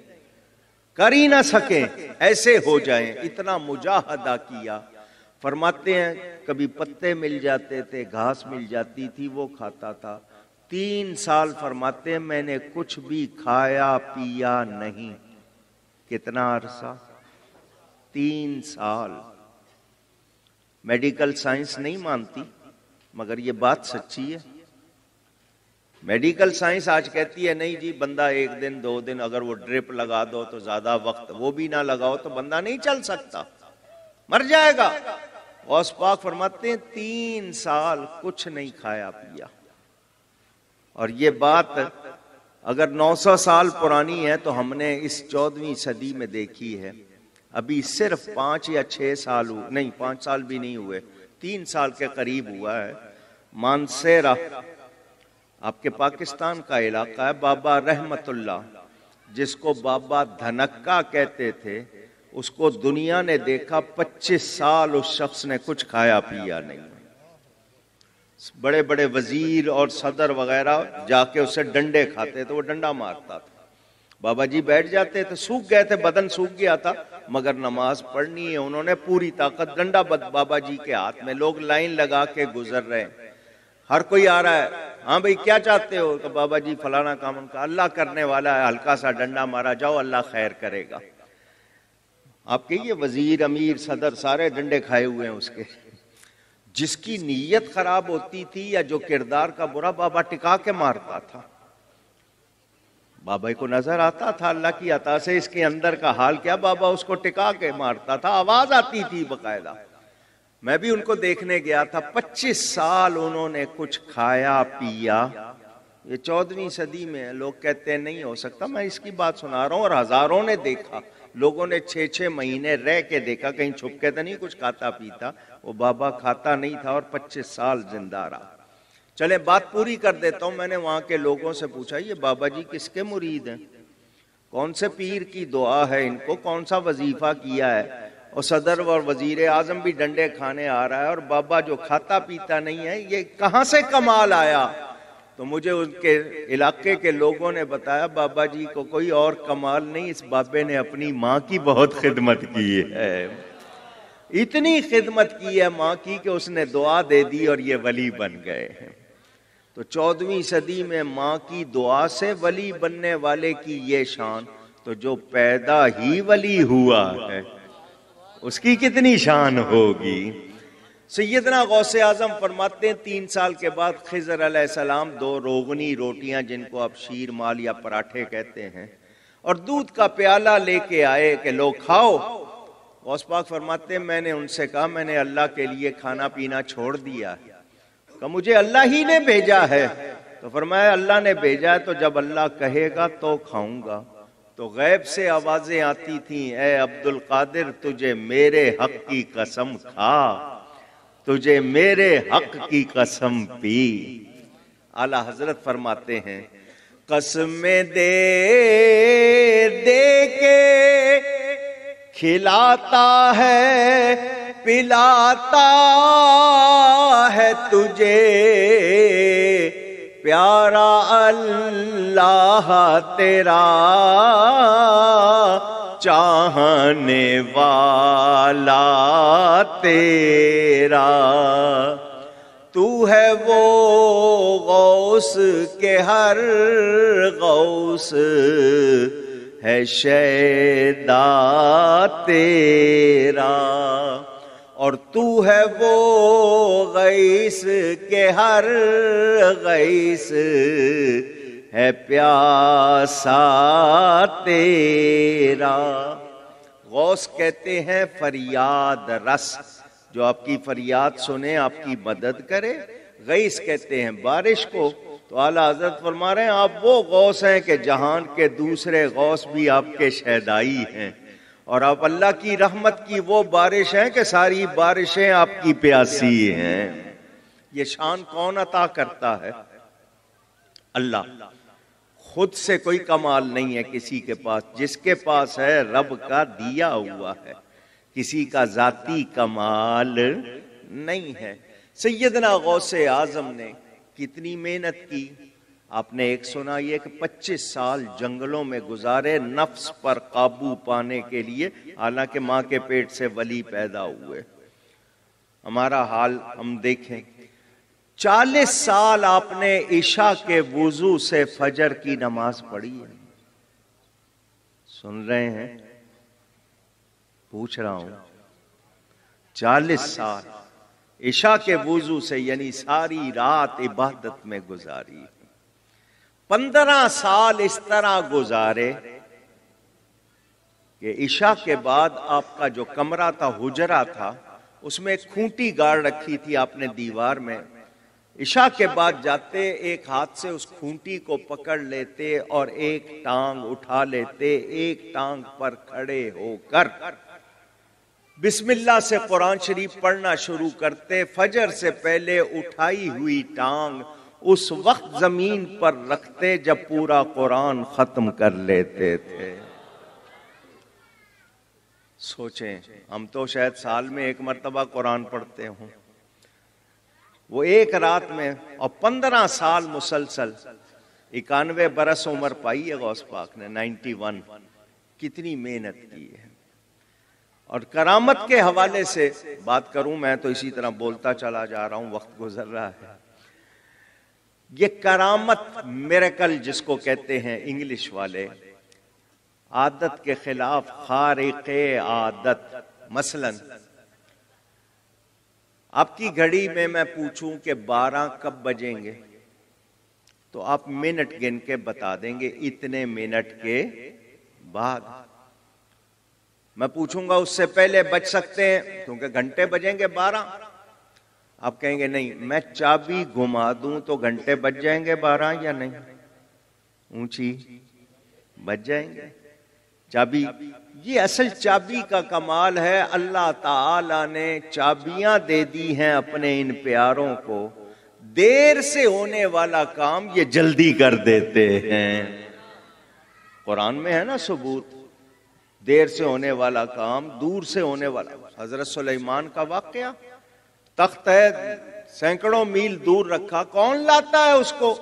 کر ہی نہ سکیں، ایسے ہو جائیں. اتنا مجاہدہ کیا. فرماتے ہیں کبھی پتے مل جاتے تھے، گھاس مل جاتی تھی، وہ کھاتا تھا. 3 سال فرماتے ہیں میں نے کچھ بھی کھایا پیا نہیں. کتنا عرصہ؟ 3 سال. میڈیکل سائنس نہیں مانتی مگر یہ بات سچی ہے. میڈیکل سائنس آج کہتی ہے نہیں جی بندہ 1 دن 2 دن اگر وہ ڈرپ لگا دو تو زیادہ وقت، وہ بھی نہ لگاؤ تو بندہ نہیں چل سکتا، مر جائے گا. غوث پاک فرماتے ہیں 3 سال کچھ نہیں کھایا پیا. اور یہ بات اگر 900 سال پرانی ہے تو ہم نے اس 14ویں صدی میں دیکھی ہے. ابھی صرف 5 یا 6 سال نہیں، 5 سال بھی نہیں ہوئے، 3 سال کے قریب ہوا ہے. مانسیرا آپ کے پاکستان کا علاقہ ہے. بابا رحمت اللہ جس کو بابا دھنکا کہتے تھے، اس کو دنیا نے دیکھا 25 سال اس شخص نے کچھ کھایا پیا نہیں. بڑے بڑے وزیر اور صدر وغیرہ جا کے اسے ڈنڈے کھاتے تھے، وہ ڈنڈا مارتا تھا. بابا جی بیٹھ جاتے تھے، سوکھ گئے تھے، بدن سوکھ گیا تھا مگر نماز پڑھنی ہے. انہوں نے پوری طاقت، ڈنڈا بابا جی کے ہاتھ میں، لوگ لائن لگا کے گزر رہے ہیں، ہر کوئی آ رہا ہے. ہاں بھئی کیا چاہتے ہو؟ کہ بابا جی فلانا کام. ان کا اللہ کرنے والا ہے، ہلکا سا ڈنڈا مارا، جاؤ اللہ خیر کرے گا. آپ کہیے وزیر امیر صدر سارے ڈنڈے کھائے ہوئے ہیں اس کے. جس کی نیت خراب ہوتی تھی یا جو کردار کا برا، بابا ٹکا کے مارتا تھا. بابا کو نظر آتا تھا اللہ کی عطا سے اس کے اندر کا حال کیا، بابا اس کو ٹکا کے مارتا تھا، آواز آتی تھی باقاعدہ. میں بھی ان کو دیکھنے گیا تھا. 25 سال انہوں نے کچھ کھایا پیا. یہ 14ویں صدی میں لوگ کہتے ہیں نہیں ہو سکتا. میں اس کی بات سنا رہا ہوں اور ہزاروں نے دیکھا. لوگوں نے 6 مہینے رہ کے دیکھا، کہیں چھپ کے تو نہیں کچھ کھاتا پیتا. وہ بابا کھاتا نہیں تھا اور 25 سال زندہ رہا. چلے بات پوری کر دیتا ہوں. میں نے وہاں کے لوگوں سے پوچھا یہ بابا جی کس کے مرید ہیں، کون سے پیر کی دعا ہے ان کو، کون سا وظیفہ کیا ہے؟ اور صدر اور وزیر اعظم بھی ڈنڈے کھانے آ رہا ہے اور بابا جو کھاتا پیتا نہیں ہے، یہ کہاں سے کمال آیا؟ تو مجھے ان کے علاقے کے لوگوں نے بتایا بابا جی کو کوئی اور کمال نہیں، اس بابے نے اپنی ماں کی بہت خدمت کی ہے. اتنی خدمت کی ہے ماں کی کہ اس نے دعا دے دی اور یہ ولی بن گئے ہیں. تو 14ویں صدی میں ماں کی دعا سے ولی بننے والے کی یہ شان، تو جو پیدا ہی ولی ہوا ہے اس کی کتنی شان ہوگی. سیدنا غوث اعظم فرماتے ہیں 3 سال کے بعد خضر علیہ السلام 2 روغنی روٹیاں جن کو آپ شیر مال یا پراٹھے کہتے ہیں اور دودھ کا پیالہ لے کے آئے کہ لو کھاؤ. غوث پاک فرماتے ہیں میں نے ان سے کہا میں نے اللہ کے لیے کھانا پینا چھوڑ دیا، کہ مجھے اللہ ہی نے بھیجا ہے. تو فرمایا اللہ نے بھیجا ہے تو جب اللہ کہے گا تو کھاؤں گا. تو غیب سے آوازیں آتی تھیں اے عبد القادر تجھے میرے حق کی قسم کھا، تجھے میرے حق کی قسم پی. اعلی حضرت فرماتے ہیں قسمیں دے دے کے کھلاتا ہے پلاتا ہے تجھے پیارا اللہ تیرا چاہنے والا تیرا تو ہے وہ غوث کہ ہر غوث ہے شیدا تیرا اور تو ہے وہ غیث کہ ہر غیث ہے پیاسا تیرا۔ غوث کہتے ہیں فریاد رس، جو آپ کی فریاد سنے، آپ کی مدد کرے۔ غیث کہتے ہیں بارش کو۔ تو اعلیٰ حضرت فرما رہے ہیں آپ وہ غوث ہیں کہ جہان کے دوسرے غوث بھی آپ کے شہدائی ہیں، اور آپ اللہ کی رحمت کی وہ بارش ہیں کہ ساری بارشیں آپ کی پیاسی ہیں۔ یہ شان کون عطا کرتا ہے؟ اللہ۔ خود سے کوئی کمال نہیں ہے کسی کے پاس، جس کے پاس ہے رب کا دیا ہوا ہے، کسی کا ذاتی کمال نہیں ہے۔ سیدنا غوث اعظم نے کتنی محنت کی، آپ نے ایک سنا یہ کہ 25 سال جنگلوں میں گزارے نفس پر قابو پانے کے لیے، حالانکہ ماں کے پیٹ سے ولی پیدا ہوئے۔ ہمارا حال ہم دیکھیں، 40 سال آپ نے عشاء کے وضو سے فجر کی نماز پڑھی ہے۔ سن رہے ہیں؟ پوچھ رہا ہوں، 40 سال عشاء کے وضو سے، یعنی ساری رات عبادت میں گزاری۔ 15 سال اس طرح گزارے کہ عشاء کے بعد آپ کا جو کمرہ تھا، حجرہ تھا، اس میں ایک کھونٹی گاڑ رکھی تھی آپ نے دیوار میں۔ عشاء کے بعد جاتے، ایک ہاتھ سے اس کھونٹی کو پکڑ لیتے اور ایک ٹانگ اٹھا لیتے، ایک ٹانگ پر کھڑے ہو کر بسم اللہ سے قرآن شریف پڑھنا شروع کرتے۔ فجر سے پہلے اٹھائی ہوئی ٹانگ اس وقت زمین پر رکھتے جب پورا قرآن ختم کر لیتے تھے۔ سوچیں، ہم تو شاید سال میں ایک مرتبہ قرآن پڑھتے ہوں، وہ ایک رات میں، اور 15 سال مسلسل، 91 برس عمر پائی ہے غوث پاک نے، 91۔ کتنی محنت کی ہے۔ اور کرامت کے حوالے سے بات کروں میں تو اسی طرح بولتا چلا جا رہا ہوں، وقت گزر رہا ہے۔ یہ کرامت، میریکل جس کو کہتے ہیں انگلش والے، عادت کے خلاف خارق عادت۔ مثلا آپ کی گھڑی میں میں پوچھوں کہ 12 کب بجیں گے، تو آپ منٹ گن کے بتا دیں گے اتنے منٹ کے بعد۔ میں پوچھوں گا اس سے پہلے بج سکتے ہیں، کیونکہ گھنٹے بجیں گے 12۔ آپ کہیں گے نہیں، میں چابی گھما دوں تو گھنٹے بج جائیں گے 12 یا نہیں؟ اونچی بج جائیں گے۔ چابی، یہ اصل چابی کا کمال ہے۔ اللہ تعالی نے چابیاں دے دی ہیں اپنے ان پیاروں کو، دیر سے ہونے والا کام یہ جلدی کر دیتے ہیں۔ قرآن میں ہے نا ثبوت، دیر سے ہونے والا کام دور سے ہونے والا۔ حضرت سلیمان کا واقعہ، تخت ہے سینکڑوں میل دور رکھا، کون لاتا ہے اس کو؟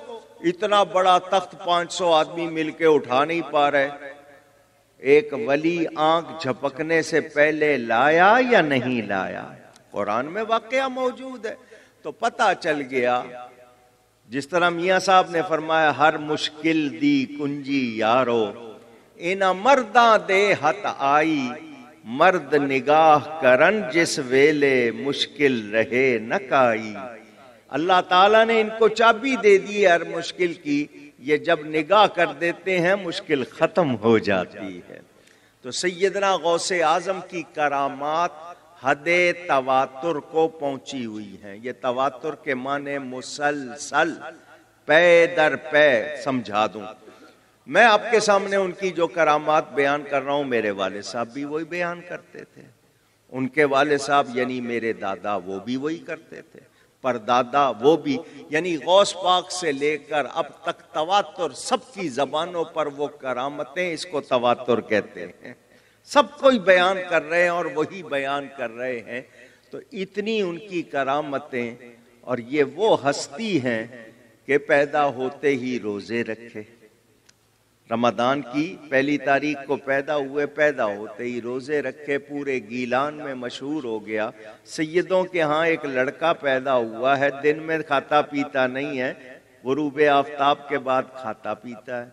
اتنا بڑا تخت 500 آدمی مل کے اٹھا نہیں پا رہے۔ ایک ولی آنکھ جھپکنے سے پہلے لایا یا نہیں لایا؟ قرآن میں واقعہ موجود ہے۔ تو پتہ چل گیا، جس طرح میاں صاحب نے فرمایا، ہر مشکل دی کنجی یارو، اینا مرداں دے ہتھ آئی، مرد نگاہ کرن جس ویلے مشکل رہے نہ کائی۔ اللہ تعالیٰ نے ان کو چابی دے دی ہر مشکل کی، یہ جب نگاہ کر دیتے ہیں مشکل ختم ہو جاتی ہے۔ تو سیدنا غوث اعظم کی کرامات حد تواتر کو پہنچی ہوئی ہیں۔ یہ تواتر کے معنی مسلسل، پے در پے سمجھا دوں۔ میں آپ کے سامنے ان کی جو کرامات بیان کر رہا ہوں، میرے والد صاحب بھی وہی بیان کرتے تھے، ان کے والد صاحب یعنی میرے دادا وہ بھی وہی کرتے تھے۔ پردادا وہ بھی، یعنی غوث پاک سے لے کر اب تک تواتر، سب کی زبانوں پر وہ کرامتیں، اس کو تواتر کہتے ہیں، سب کوئی بیان کر رہے ہیں اور وہی بیان کر رہے ہیں. تو اتنی ان کی کرامتیں، اور یہ وہ ہستی ہیں کہ پیدا ہوتے ہی روزے رکھے. رمضان کی پہلی تاریخ کو پیدا ہوئے، پیدا ہوتے ہی روزے رکھے، پورے گیلان میں مشہور ہو گیا. سیدوں کے ہاں ایک لڑکا پیدا ہوا ہے، دن میں کھاتا پیتا نہیں ہے، غروب آفتاب کے بعد کھاتا پیتا ہے.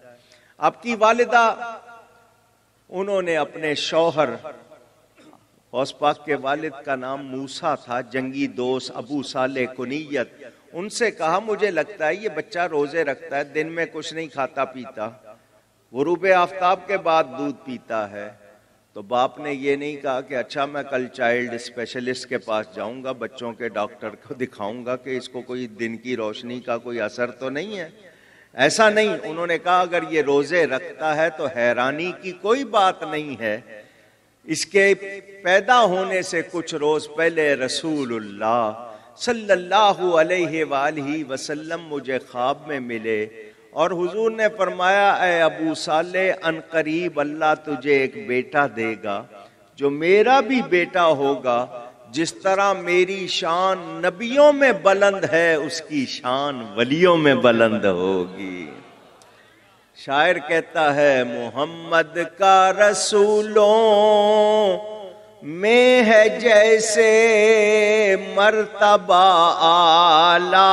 آپ کی والدہ، انہوں نے اپنے شوہر، غوث پاک کے والد کا نام موسیٰ تھا، جنگی دوست ابو صالح کنیت، ان سے کہا مجھے لگتا ہے یہ بچہ روزے رکھتا ہے، دن میں کچھ نہیں کھاتا پیتا، غروب آفتاب کے بعد دودھ پیتا ہے. تو باپ نے یہ نہیں کہا کہ اچھا میں کل چائلڈ اسپیشلسٹ کے پاس جاؤں گا، بچوں کے ڈاکٹر کو دکھاؤں گا کہ اس کو کوئی دن کی روشنی کا کوئی اثر تو نہیں ہے. ایسا نہیں، انہوں نے کہا اگر یہ روزے رکھتا ہے تو حیرانی کی کوئی بات نہیں ہے. اس کے پیدا ہونے سے کچھ روز پہلے رسول اللہ صلی اللہ علیہ وآلہ وسلم مجھے خواب میں ملے، اور حضور نے فرمایا اے ابو صالح، ان قریب اللہ تجھے ایک بیٹا دے گا جو میرا بھی بیٹا ہوگا. جس طرح میری شان نبیوں میں بلند ہے، اس کی شان ولیوں میں بلند ہوگی. شاعر کہتا ہے محمد کا رسولوں میں ہے جیسے مرتبہ اعلیٰ،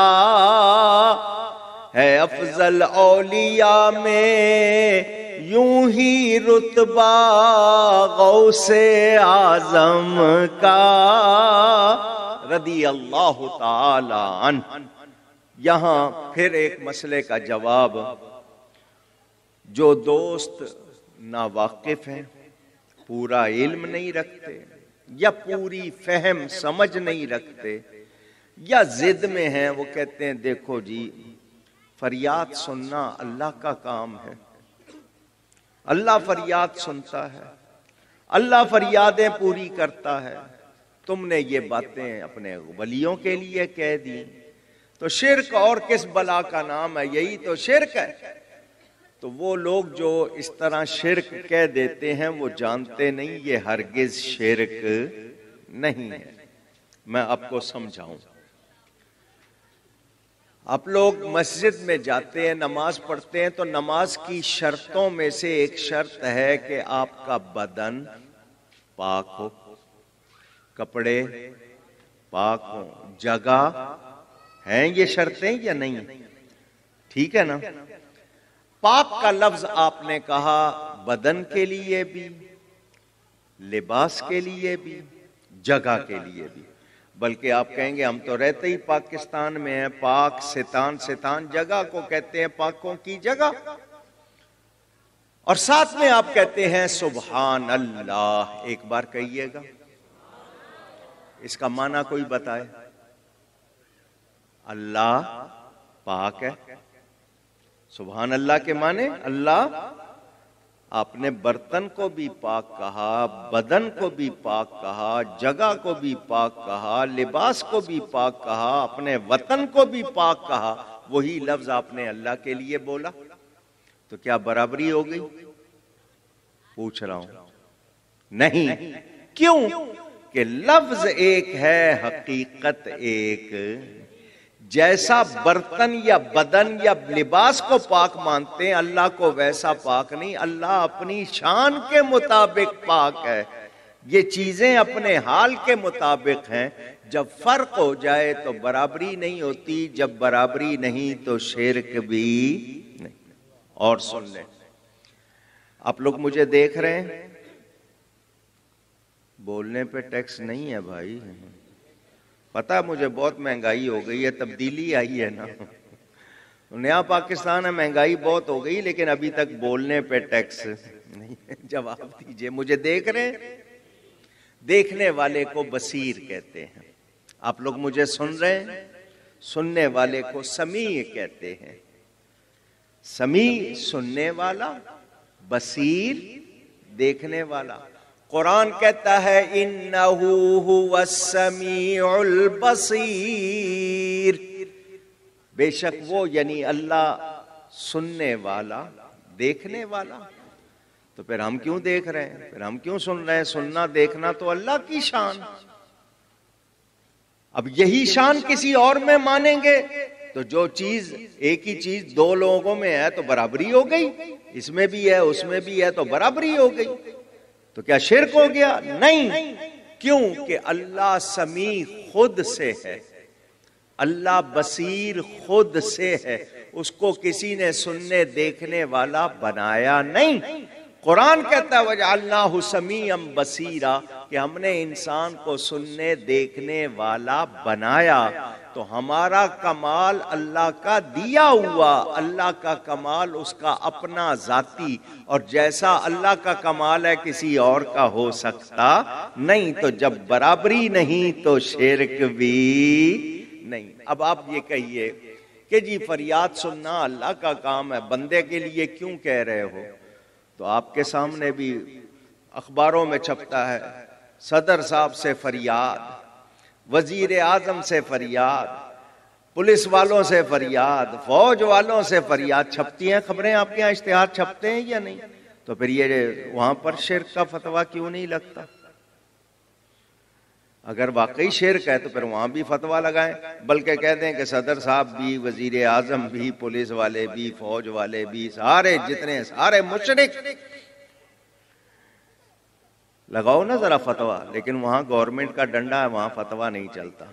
ہے افضل اولیاء میں یوں ہی رتبہ غوث اعظم کا رضی اللہ تعالی عنہ. یہاں پھر ایک مسئلے کا جواب، جو دوست ناواقف ہیں، پورا علم نہیں رکھتے، یا پوری فہم سمجھ نہیں رکھتے، یا ضد میں ہیں، وہ کہتے ہیں دیکھو جی فریاد سننا اللہ کا کام ہے، اللہ فریاد سنتا ہے، اللہ فریادیں پوری کرتا ہے، تم نے یہ باتیں اپنے ولیوں کے لیے کہہ دی تو شرک اور کس بلا کا نام ہے، یہی تو شرک ہے. تو وہ لوگ جو اس طرح شرک کہہ دیتے ہیں وہ جانتے نہیں یہ ہرگز شرک نہیں ہے. میں آپ کو سمجھاؤں، آپ لوگ مسجد میں جاتے ہیں، نماز پڑھتے ہیں، تو نماز کی شرطوں میں سے ایک شرط ہے کہ آپ کا بدن پاک ہو، کپڑے پاک ہوں، جگہ ہیں یہ شرطیں یا نہیں؟ ٹھیک ہے نا؟ پاک کا لفظ آپ نے کہا بدن کے لیے بھی، لباس کے لیے بھی، جگہ کے لیے بھی. بلکہ آپ کہیں گے ہم تو رہتے ہی پاکستان میں ہیں، پاک ستان، ستان جگہ کو کہتے ہیں، پاکوں کی جگہ. اور ساتھ میں آپ کہتے ہیں سبحان اللہ، ایک بار کہیے گا. اس کا معنی کوئی بتائے؟ اللہ پاک ہے. سبحان اللہ کے معنی اللہ، آپ نے برتن کو بھی پاک کہا، بدن کو بھی پاک کہا، جگہ کو بھی پاک کہا، لباس کو بھی پاک کہا، اپنے وطن کو بھی پاک کہا. وہی لفظ آپ نے اللہ کے لیے بولا، تو کیا برابری ہو گئی؟ پوچھ رہا ہوں. نہیں. کیوں؟ کہ لفظ ایک ہے، حقیقت ایک. جیسا برتن یا بدن یا لباس کو پاک مانتے ہیں، اللہ کو ویسا پاک نہیں. اللہ اپنی شان کے مطابق پاک ہے. یہ چیزیں اپنے حال کے مطابق ہیں. جب فرق ہو جائے تو برابری نہیں ہوتی، جب برابری نہیں تو شرک بھی نہیں. اور سن لیں، آپ لوگ مجھے دیکھ رہے ہیں، بولنے پہ ٹیکس نہیں ہے بھائی. پتا مجھے بہت مہنگائی ہو گئی ہے، تبدیلی آئی ہے نا، نیا پاکستان ہے، مہنگائی بہت ہو گئی، لیکن ابھی تک بولنے پہ ٹیکس نہیں ہے. جواب دیجئے. مجھے دیکھ رہے ہیں؟ دیکھنے والے کو بصیر کہتے ہیں. آپ لوگ مجھے سن رہے ہیں؟ سننے والے کو سمیع کہتے ہیں. سمیع سننے والا، بصیر دیکھنے والا. قرآن کہتا ہے انہ هو السمیع البصیر، بے شک وہ یعنی اللہ سننے والا دیکھنے والا. تو پھر ہم کیوں دیکھ رہے ہیں، پھر ہم کیوں سن رہے ہیں؟ سننا دیکھنا تو اللہ کی شان. اب یہی شان کسی اور میں مانیں گے تو جو چیز ایک ہی چیز دو لوگوں میں ہے تو برابری ہو گئی، اس میں بھی ہے اس میں بھی ہے تو برابری ہو گئی. تو کیا شرک ہو گیا؟ نہیں. کیوں کہ اللہ سمیع خود سے ہے، اللہ بصیر خود سے ہے، اس کو کسی نے سننے دیکھنے والا بنایا نہیں. قرآن کہتا ہے وَجَعَلْنَاهُ سَمِيعًا بَصِيرًا کہ ہم نے انسان کو سننے دیکھنے والا بنایا. تو ہمارا کمال اللہ کا دیا ہوا، اللہ کا کمال اس کا اپنا ذاتی، اور جیسا اللہ کا کمال ہے کسی اور کا ہو سکتا نہیں. تو جب برابری نہیں تو شرک بھی نہیں. اب آپ یہ کہیے کہ جی فریاد سننا اللہ کا کام ہے، بندے کے لیے کیوں کہہ رہے ہو؟ تو آپ کے سامنے بھی اخباروں میں چھپتا ہے، صدر صاحب سے فریاد، وزیر اعظم سے فریاد، پولیس والوں سے فریاد، فوج والوں سے فریاد. چھپتی ہیں خبریں آپ کے یہاں، اشتہار چھپتے ہیں یا نہیں؟ تو پھر یہ وہاں پر شرک کا فتویٰ کیوں نہیں لگتا؟ اگر واقعی شرک ہے تو پھر وہاں بھی فتویٰ لگائیں، بلکہ کہہ دیں کہ صدر صاحب بھی، وزیر اعظم بھی، پولیس والے بھی، فوج والے بھی، سارے جتنے سارے مشرک. لگاؤ نا ذرا فتویٰ. لیکن وہاں گورنمنٹ کا ڈنڈا ہے، وہاں فتویٰ نہیں چلتا.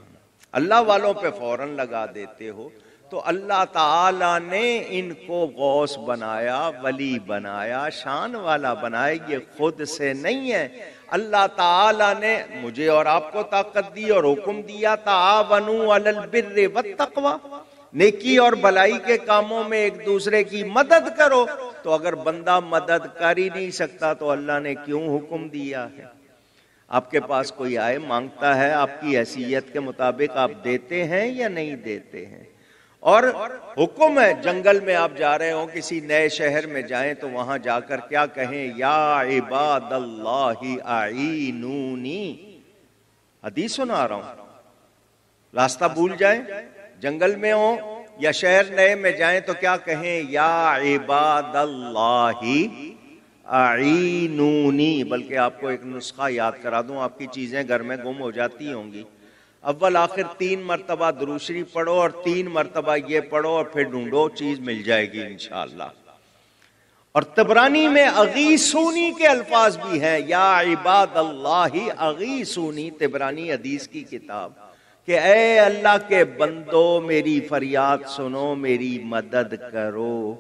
اللہ والوں پہ فوراً لگا دیتے ہو. تو اللہ تعالیٰ نے ان کو غوث بنایا، ولی بنایا، شان والا بنایا، یہ خود سے نہیں ہے. اللہ تعالیٰ نے مجھے اور آپ کو طاقت دی اور حکم دیا تعاونوا علی البر والتقوی، نیکی اور بھلائی کے کاموں میں ایک دوسرے کی مدد کرو. تو اگر بندہ مدد کر ہی نہیں سکتا تو اللہ نے کیوں حکم دیا ہے؟ آپ کے پاس کوئی آئے مانگتا ہے، آپ کی حیثیت کے مطابق آپ دیتے ہیں یا نہیں دیتے ہیں؟ اور حکم ہے جنگل میں آپ جا رہے ہوں، کسی نئے شہر میں جائیں تو وہاں جا کر کیا کہیں؟ یا عباد اللہ اعینونی. حدیث سنا رہا ہوں، راستہ بھول جائیں، جنگل میں ہوں یا شہر نئے میں جائیں تو کیا کہیں؟ یا عباد اللہ اعینونی. بلکہ آپ کو ایک نسخہ یاد کرا دوں، آپ کی چیزیں گھر میں گم ہو جاتی ہوں گی. اول آخر 3 مرتبہ درود شریف پڑھو اور 3 مرتبہ یہ پڑھو اور پھر ڈھونڈو، چیز مل جائے گی انشاءاللہ. اور طبرانی میں اغیثونی کے الفاظ بھی ہیں، یا عباد اللہ اغیثونی، طبرانی حدیث کی کتاب، کہ اے اللہ کے بندو میری فریاد سنو، میری مدد کرو.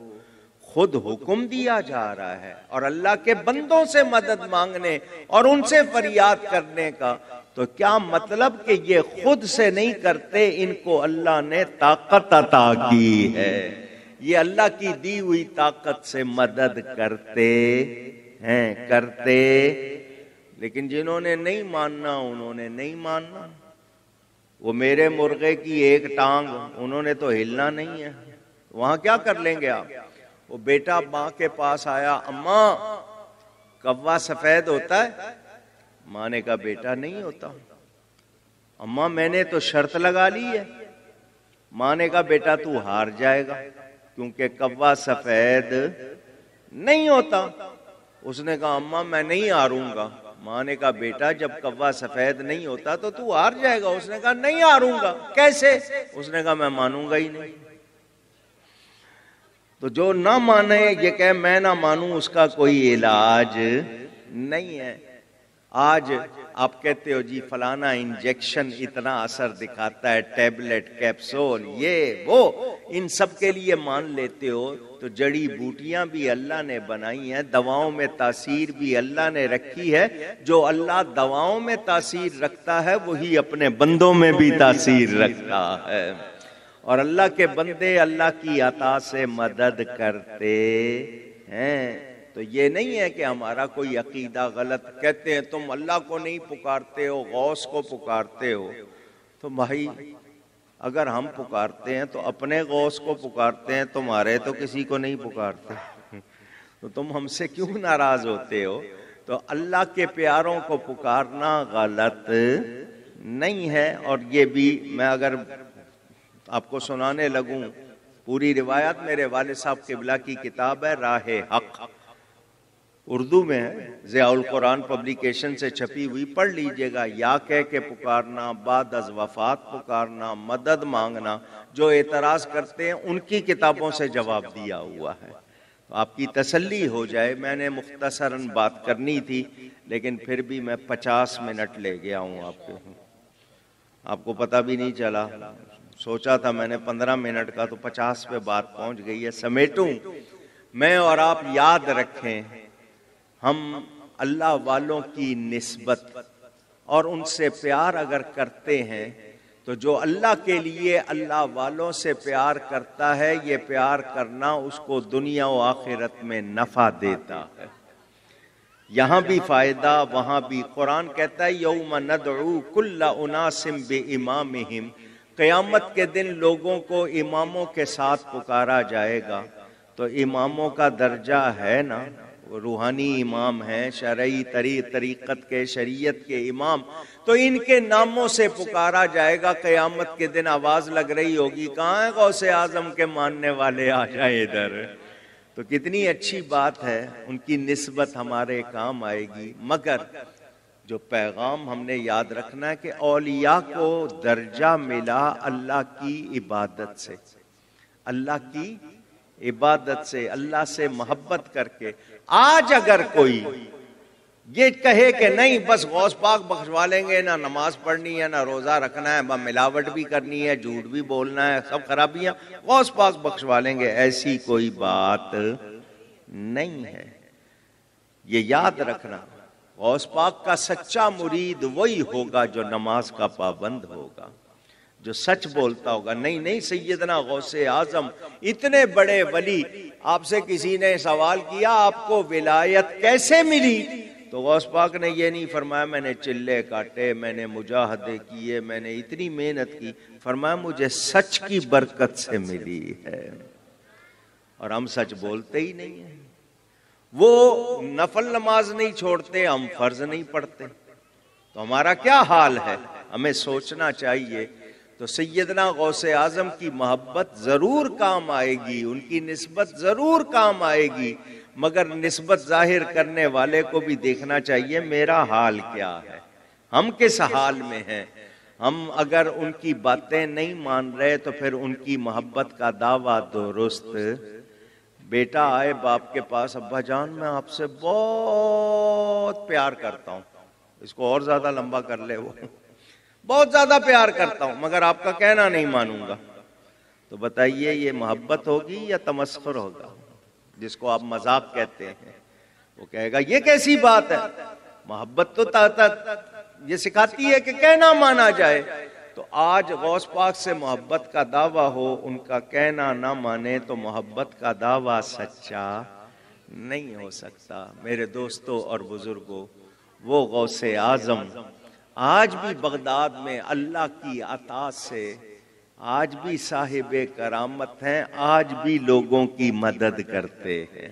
خود حکم دیا جا رہا ہے اور اللہ کے بندوں سے مدد مانگنے اور ان سے فریاد کرنے کا. تو کیا مطلب کہ یہ خود سے نہیں کرتے، ان کو اللہ نے طاقت عطا کی ہے، یہ اللہ کی دی ہوئی طاقت سے مدد کرتے ہیں کرتے. لیکن جنہوں نے نہیں ماننا انہوں نے نہیں ماننا. وہ میرے مرغے کی ایک ٹانگ، انہوں نے تو ہلنا نہیں ہے. وہاں کیا کر لیں گے آپ؟ وہ بیٹا ماں کے پاس آیا، اماں کوا سفید ہوتا ہے؟ ماں نے کہا بیٹا نہیں ہوتا. اماں میں نے تو شرط لگا لی ہے. ماں نے کہا بیٹا تو ہار جائے گا کیونکہ کوا سفید نہیں ہوتا. اس نے کہا اماں میں نہیں ہاروں گا. ماں نے کہا بیٹا جب کوا سفید نہیں ہوتا تو تو ہار جائے گا. اس نے کہا نہیں ہاروں گا. کیسے؟ اس نے کہا میں مانوں گا ہی نہیں. تو جو نہ مانے یہ کہ میں نہ مانوں، اس کا کوئی علاج نہیں ہے. آج آپ کہتے ہو جی فلانا انجیکشن اتنا اثر دکھاتا ہے، ٹیبلٹ، کیپسول، یہ وہ، ان سب کے لیے مان لیتے ہو. تو جڑی بوٹیاں بھی اللہ نے بنائی ہیں، دواؤں میں تاثیر بھی اللہ نے رکھی ہے. جو اللہ دواؤں میں تاثیر رکھتا ہے وہی اپنے بندوں میں بھی تاثیر رکھتا ہے. اور اللہ کے بندے اللہ کی عطا سے مدد کرتے ہیں. تو یہ نہیں ہے کہ ہمارا کوئی عقیدہ غلط. کہتے ہیں تم اللہ کو نہیں پکارتے ہو، غوث کو پکارتے ہو. تو بھائی اگر ہم پکارتے ہیں تو اپنے غوث کو پکارتے ہیں، تمہارے تو کسی کو نہیں پکارتے. تو تم ہم سے کیوں ناراض ہوتے ہو؟ تو اللہ کے پیاروں کو پکارنا غلط نہیں ہے. اور یہ بھی میں اگر آپ کو سنانے لگوں پوری روایت، میرے والد صاحب قبلہ کی کتاب ہے راہ حق، اردو میں ہے، ضیاء القرآن پبلیکیشن سے چھپی ہوئی، پڑھ لیجئے گا. یا کہہ کے پکارنا، بعد از وفات پکارنا، مدد مانگنا، جو اعتراض کرتے ہیں ان کی کتابوں سے جواب دیا ہوا ہے. تو آپ کی تسلی ہو جائے. میں نے مختصراً بات کرنی تھی لیکن پھر بھی میں 50 منٹ لے گیا ہوں آپ کو پتہ بھی نہیں چلا. سوچا تھا میں نے 15 منٹ کا، تو 50 پہ بات پہنچ گئی ہے. سمیٹوں میں اور آپ یاد رکھیں، ہم اللہ والوں کی نسبت اور ان سے پیار اگر کرتے ہیں تو جو اللہ کے لیے اللہ والوں سے پیار کرتا ہے، یہ پیار کرنا اس کو دنیا و آخرت میں نفع دیتا ہے. یہاں بھی فائدہ، وہاں بھی. قرآن کہتا ہے یوم ندعو کل اناس بامامہم، قیامت کے دن لوگوں کو اماموں کے ساتھ پکارا جائے گا. تو اماموں کا درجہ ہے نا، وہ روحانی امام ہیں، شرعی طریقت کے، شریعت کے امام، تو ان کے ناموں سے پکارا جائے گا. قیامت کے دن آواز لگ رہی ہوگی، کہاں ہے غوث اعظم کے ماننے والے، آ جائیں ادھر. تو کتنی اچھی بات ہے، ان کی نسبت ہمارے کام آئے گی. مگر جو پیغام ہم نے یاد رکھنا ہے کہ اولیاء کو درجہ ملا اللہ کی عبادت سے، اللہ کی عبادت سے، اللہ سے محبت کر کے. آج اگر کوئی یہ کہے کہ نہیں بس غوث پاک بخشوا لیں گے، نہ نماز پڑھنی ہے، نہ روزہ رکھنا ہے، ملاوٹ بھی کرنی ہے، جھوٹ بھی بولنا ہے، سب خرابیاں، غوث پاک بخشوا لیں گے، ایسی کوئی بات نہیں ہے. یہ یاد رکھنا، غوث پاک کا سچا مرید وہی ہوگا جو نماز کا پابند ہوگا، جو سچ بولتا ہوگا. نہیں سیدنا غوث اعظم اتنے بڑے ولی. آپ سے کسی نے سوال کیا آپ کو ولایت کیسے ملی، تو غوث پاک نے یہ نہیں فرمایا میں نے چلے کاٹے، میں نے مجاہدے کیے، میں نے اتنی محنت کی. فرمایا مجھے سچ کی برکت سے ملی ہے. اور ہم سچ بولتے ہی نہیں ہیں. وہ نفل نماز نہیں چھوڑتے، ہم فرض نہیں پڑھتے. تو ہمارا کیا حال ہے؟ ہمیں سوچنا چاہیے. تو سیدنا غوث اعظم کی محبت ضرور کام آئے گی، ان کی نسبت ضرور کام آئے گی، مگر نسبت ظاہر کرنے والے کو بھی دیکھنا چاہیے میرا حال کیا ہے، ہم کس حال میں ہیں. ہم اگر ان کی باتیں نہیں مان رہے تو پھر ان کی محبت کا دعویٰ درست. بیٹا آئے باپ کے پاس، ابا جان میں آپ سے بہت پیار کرتا ہوں. اس کو اور زیادہ لمبا کر لے، وہ بہت زیادہ پیار کرتا ہوں مگر آپ کا کہنا نہیں مانوں گا. تو بتائیے یہ محبت ہوگی یا تمسخر ہوگا؟ جس کو آپ مذاق کہتے ہیں وہ کہے گا یہ کیسی بات ہے. محبت تو یہ سکھاتی ہے کہ کہنا مانا جائے. تو آج غوث پاک سے محبت کا دعویٰ ہو، ان کا کہنا نہ مانے تو محبت کا دعویٰ سچا نہیں ہو سکتا. میرے دوستوں اور بزرگوں، وہ غوث اعظم آج بھی بغداد میں اللہ کی عطا سے آج بھی صاحب کرامت ہیں، آج بھی لوگوں کی مدد کرتے ہیں.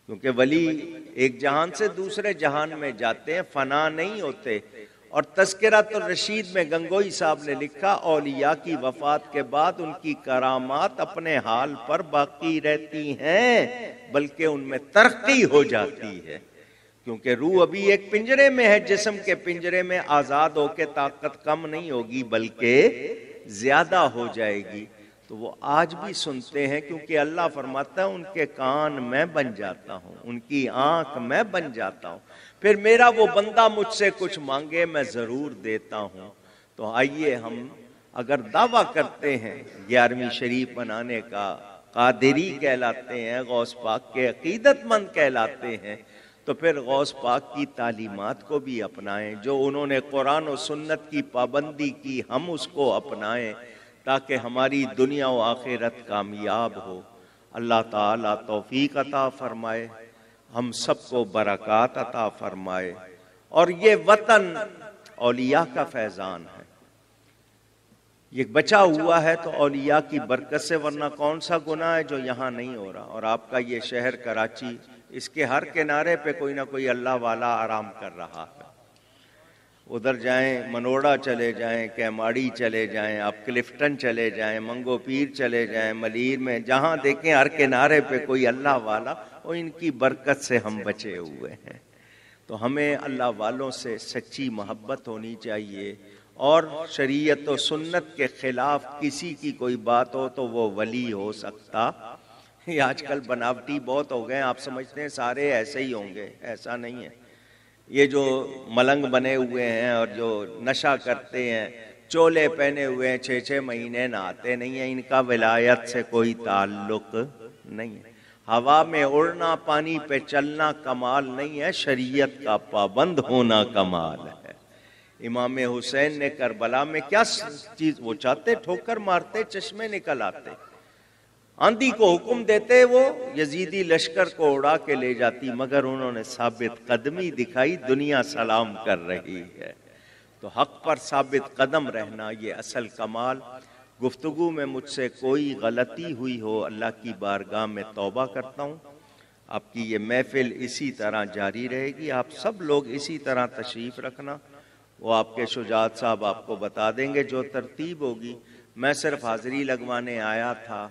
کیونکہ ولی ایک جہان سے دوسرے جہان میں جاتے ہیں، فنا نہیں ہوتے. اور تذکرۃ الرشید میں گنگوئی صاحب نے لکھا اولیاء کی وفات کے بعد ان کی کرامات اپنے حال پر باقی رہتی ہیں، بلکہ ان میں ترقی ہو جاتی ہے. کیونکہ روح ابھی ایک پنجرے میں ہے، جسم کے پنجرے میں آزاد ہو کے طاقت کم نہیں ہوگی بلکہ زیادہ ہو جائے گی. تو وہ آج بھی سنتے ہیں، کیونکہ اللہ فرماتا ہے ان کے کان میں بن جاتا ہوں، ان کی آنکھ میں بن جاتا ہوں. پھر میرا وہ بندہ مجھ سے کچھ مانگے میں ضرور دیتا ہوں. تو آئیے ہم اگر دعویٰ کرتے ہیں 11ویں شریف بنانے کا، قادری کہلاتے ہیں، غوث پاک کے عقیدت مند کہلاتے ہیں، تو پھر غوث پاک کی تعلیمات کو بھی اپنائیں. جو انہوں نے قرآن و سنت کی پابندی کی ہم اس کو اپنائیں تاکہ ہماری دنیا و آخرت کامیاب ہو. اللہ تعالیٰ توفیق عطا فرمائے، ہم سب کو برکات عطا فرمائے. اور یہ وطن اولیاء کا فیضان ہے، یہ بچا ہوا ہے تو اولیاء کی برکت سے، ورنہ کون سا گناہ ہے جو یہاں نہیں ہو رہا. اور آپ کا یہ شہر کراچی اس کے ہر کنارے پہ کوئی نہ کوئی اللہ والا آرام کر رہا ہے. ادھر جائیں منوڑا چلے جائیں, کیماڑی چلے جائیں, آپ کلفٹن چلے جائیں, منگو پیر چلے جائیں, ملیر میں, جہاں دیکھیں ہر کنارے پہ کوئی اللہ والا, اور ان کی برکت سے ہم بچے ہوئے ہیں. تو ہمیں اللہ والوں سے سچی محبت ہونی چاہیے, اور شریعت و سنت کے خلاف کسی کی کوئی بات ہو تو وہ ولی ہو سکتا. یہ آج کل بناوٹی بہت ہو گئے, آپ سمجھتے ہیں سارے ایسے ہی ہوں گے, ایسا نہیں ہے. یہ جو ملنگ بنے ہوئے ہیں اور جو نشہ کرتے ہیں, چولے پہنے ہوئے ہیں, 6 مہینے نہاتے نہیں ہیں, ان کا ولایت سے کوئی تعلق نہیں ہے. ہوا میں اڑنا, پانی پہ چلنا کمال نہیں ہے, شریعت کا پابند ہونا کمال ہے. امام حسین نے کربلا میں کیا چیز, وہ چاہتے ٹھوکر مارتے چشمے نکل آتے, آندھی کو حکم دیتے وہ یزیدی لشکر کو اڑا کے لے جاتی, مگر انہوں نے ثابت قدمی دکھائی, دنیا سلام کر رہی ہے. تو حق پر ثابت قدم رہنا یہ اصل کمال. گفتگو میں مجھ سے کوئی غلطی ہوئی ہو, اللہ کی بارگاہ میں توبہ کرتا ہوں. آپ کی یہ محفل اسی طرح جاری رہے گی, آپ سب لوگ اسی طرح تشریف رکھنا, وہ آپ کے شجاعت صاحب آپ کو بتا دیں گے جو ترتیب ہوگی. میں صرف حاضری لگوانے آیا تھا.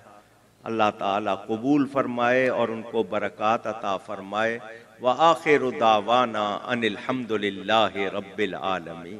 اللہ تعالیٰ قبول فرمائے اور ان کو برکات عطا فرمائے. وآخر دعوانا ان الحمد للہ رب العالمین.